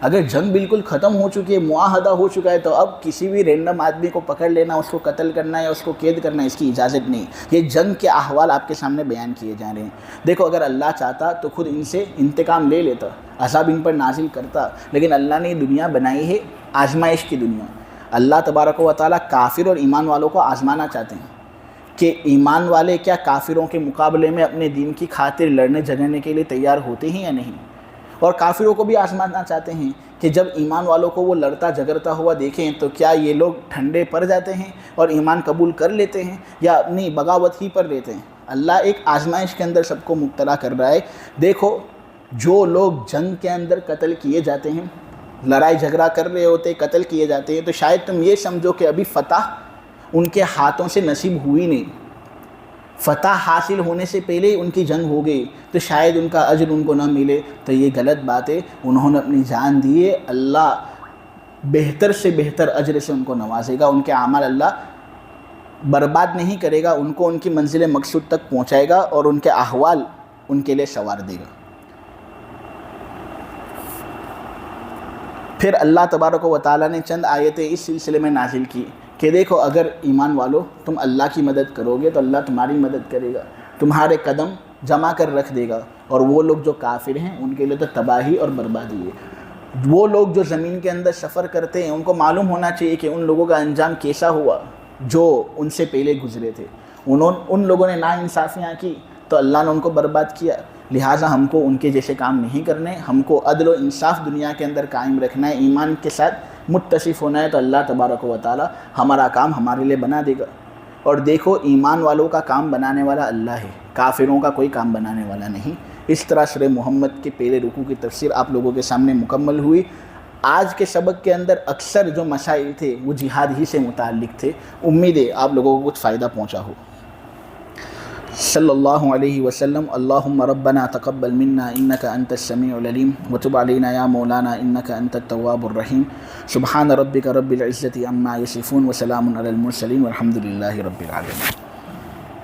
اگر جنگ بالکل ختم ہو چکی ہے، معاہدہ ہو چکا ہے، تو اب کسی بھی رینڈم آدمی کو پکڑ لینا، اس کو قتل کرنا یا اس کو قید کرنا، اس کی اجازت نہیں۔ یہ جنگ کے احوال آپ کے سامنے بیان کیے جا رہے ہیں۔ دیکھو اگر اللہ چاہتا تو خود ان سے انتقام لے لیتا، عذاب ان پر نازل کرتا، لیکن اللہ نے دنیا بنائی ہے آزمائش کی دنیا۔ اللہ تبارک و تعالیٰ کافر اور ایمان والوں کو آزمانا چاہتے ہیں کہ ایمان والے کیا کافروں کے مقابلے میں اپنے دین کی خاطر لڑنے جھگڑنے کے لیے تیار ہوتے ہیں یا نہیں، اور کافروں کو بھی آزمانا چاہتے ہیں کہ جب ایمان والوں کو وہ لڑتا جھگڑتا ہوا دیکھیں تو کیا یہ لوگ ٹھنڈے پڑ جاتے ہیں اور ایمان قبول کر لیتے ہیں یا اپنی بغاوت ہی پر لیتے ہیں۔ اللہ ایک آزمائش کے اندر سب کو مبتلا کر رہا ہے۔ دیکھو جو لوگ جنگ کے اندر قتل کیے جاتے ہیں، لڑائی جھگڑا کر رہے ہوتے قتل کیے جاتے ہیں، تو شاید تم یہ سمجھو کہ ابھی فتح ان کے ہاتھوں سے نصیب ہوئی نہیں، فتح حاصل ہونے سے پہلے ہی ان کی جنگ ہو گئی، تو شاید ان کا اجر ان کو نہ ملے۔ تو یہ غلط بات ہے، انہوں نے اپنی جان دی ہے، اللہ بہتر سے بہتر اجر سے ان کو نوازے گا، ان کے اعمال اللہ برباد نہیں کرے گا، ان کو ان کی منزل مقصود تک پہنچائے گا اور ان کے احوال ان کے لیے سنوار دے گا۔ پھر اللہ تبارک و تعالیٰ نے چند آیتیں اس سلسلے میں نازل کی کہ دیکھو اگر ایمان والو تم اللہ کی مدد کرو گے تو اللہ تمہاری مدد کرے گا، تمہارے قدم جمع کر رکھ دے گا، اور وہ لوگ جو کافر ہیں ان کے لیے تو تباہی اور بربادی ہے۔ وہ لوگ جو زمین کے اندر سفر کرتے ہیں ان کو معلوم ہونا چاہیے کہ ان لوگوں کا انجام کیسا ہوا جو ان سے پہلے گزرے تھے۔ ان لوگوں نے ناانصافیاں کی تو اللہ نے ان کو برباد کیا، لہٰذا ہم کو ان کے جیسے کام نہیں کرنے، ہم کو عدل و انصاف دنیا کے اندر قائم رکھنا ہے، ایمان کے ساتھ متصف ہونا ہے، تو اللہ تبارک و تعالی ہمارا کام ہمارے لیے بنا دے گا۔ اور دیکھو ایمان والوں کا کام بنانے والا اللہ ہے، کافروں کا کوئی کام بنانے والا نہیں۔ اس طرح سورہ محمد کے پہلے رکوع کی تفسیر آپ لوگوں کے سامنے مکمل ہوئی۔ آج کے سبق کے اندر اکثر جو مسائل تھے وہ جہاد ہی سے متعلق تھے، امید ہے آپ لوگوں کو کچھ فائدہ پہنچا ہو۔ صلی اللہ علیہ وسلم۔ اللہم ربنا تقبل منا انک انت السمیع العلیم وتب علینا یا مولانا انک انت التواب الرحیم۔ سبحان ربک رب العزة عما یصفون وسلام علی المرسلین والحمد للہ رب العالمین۔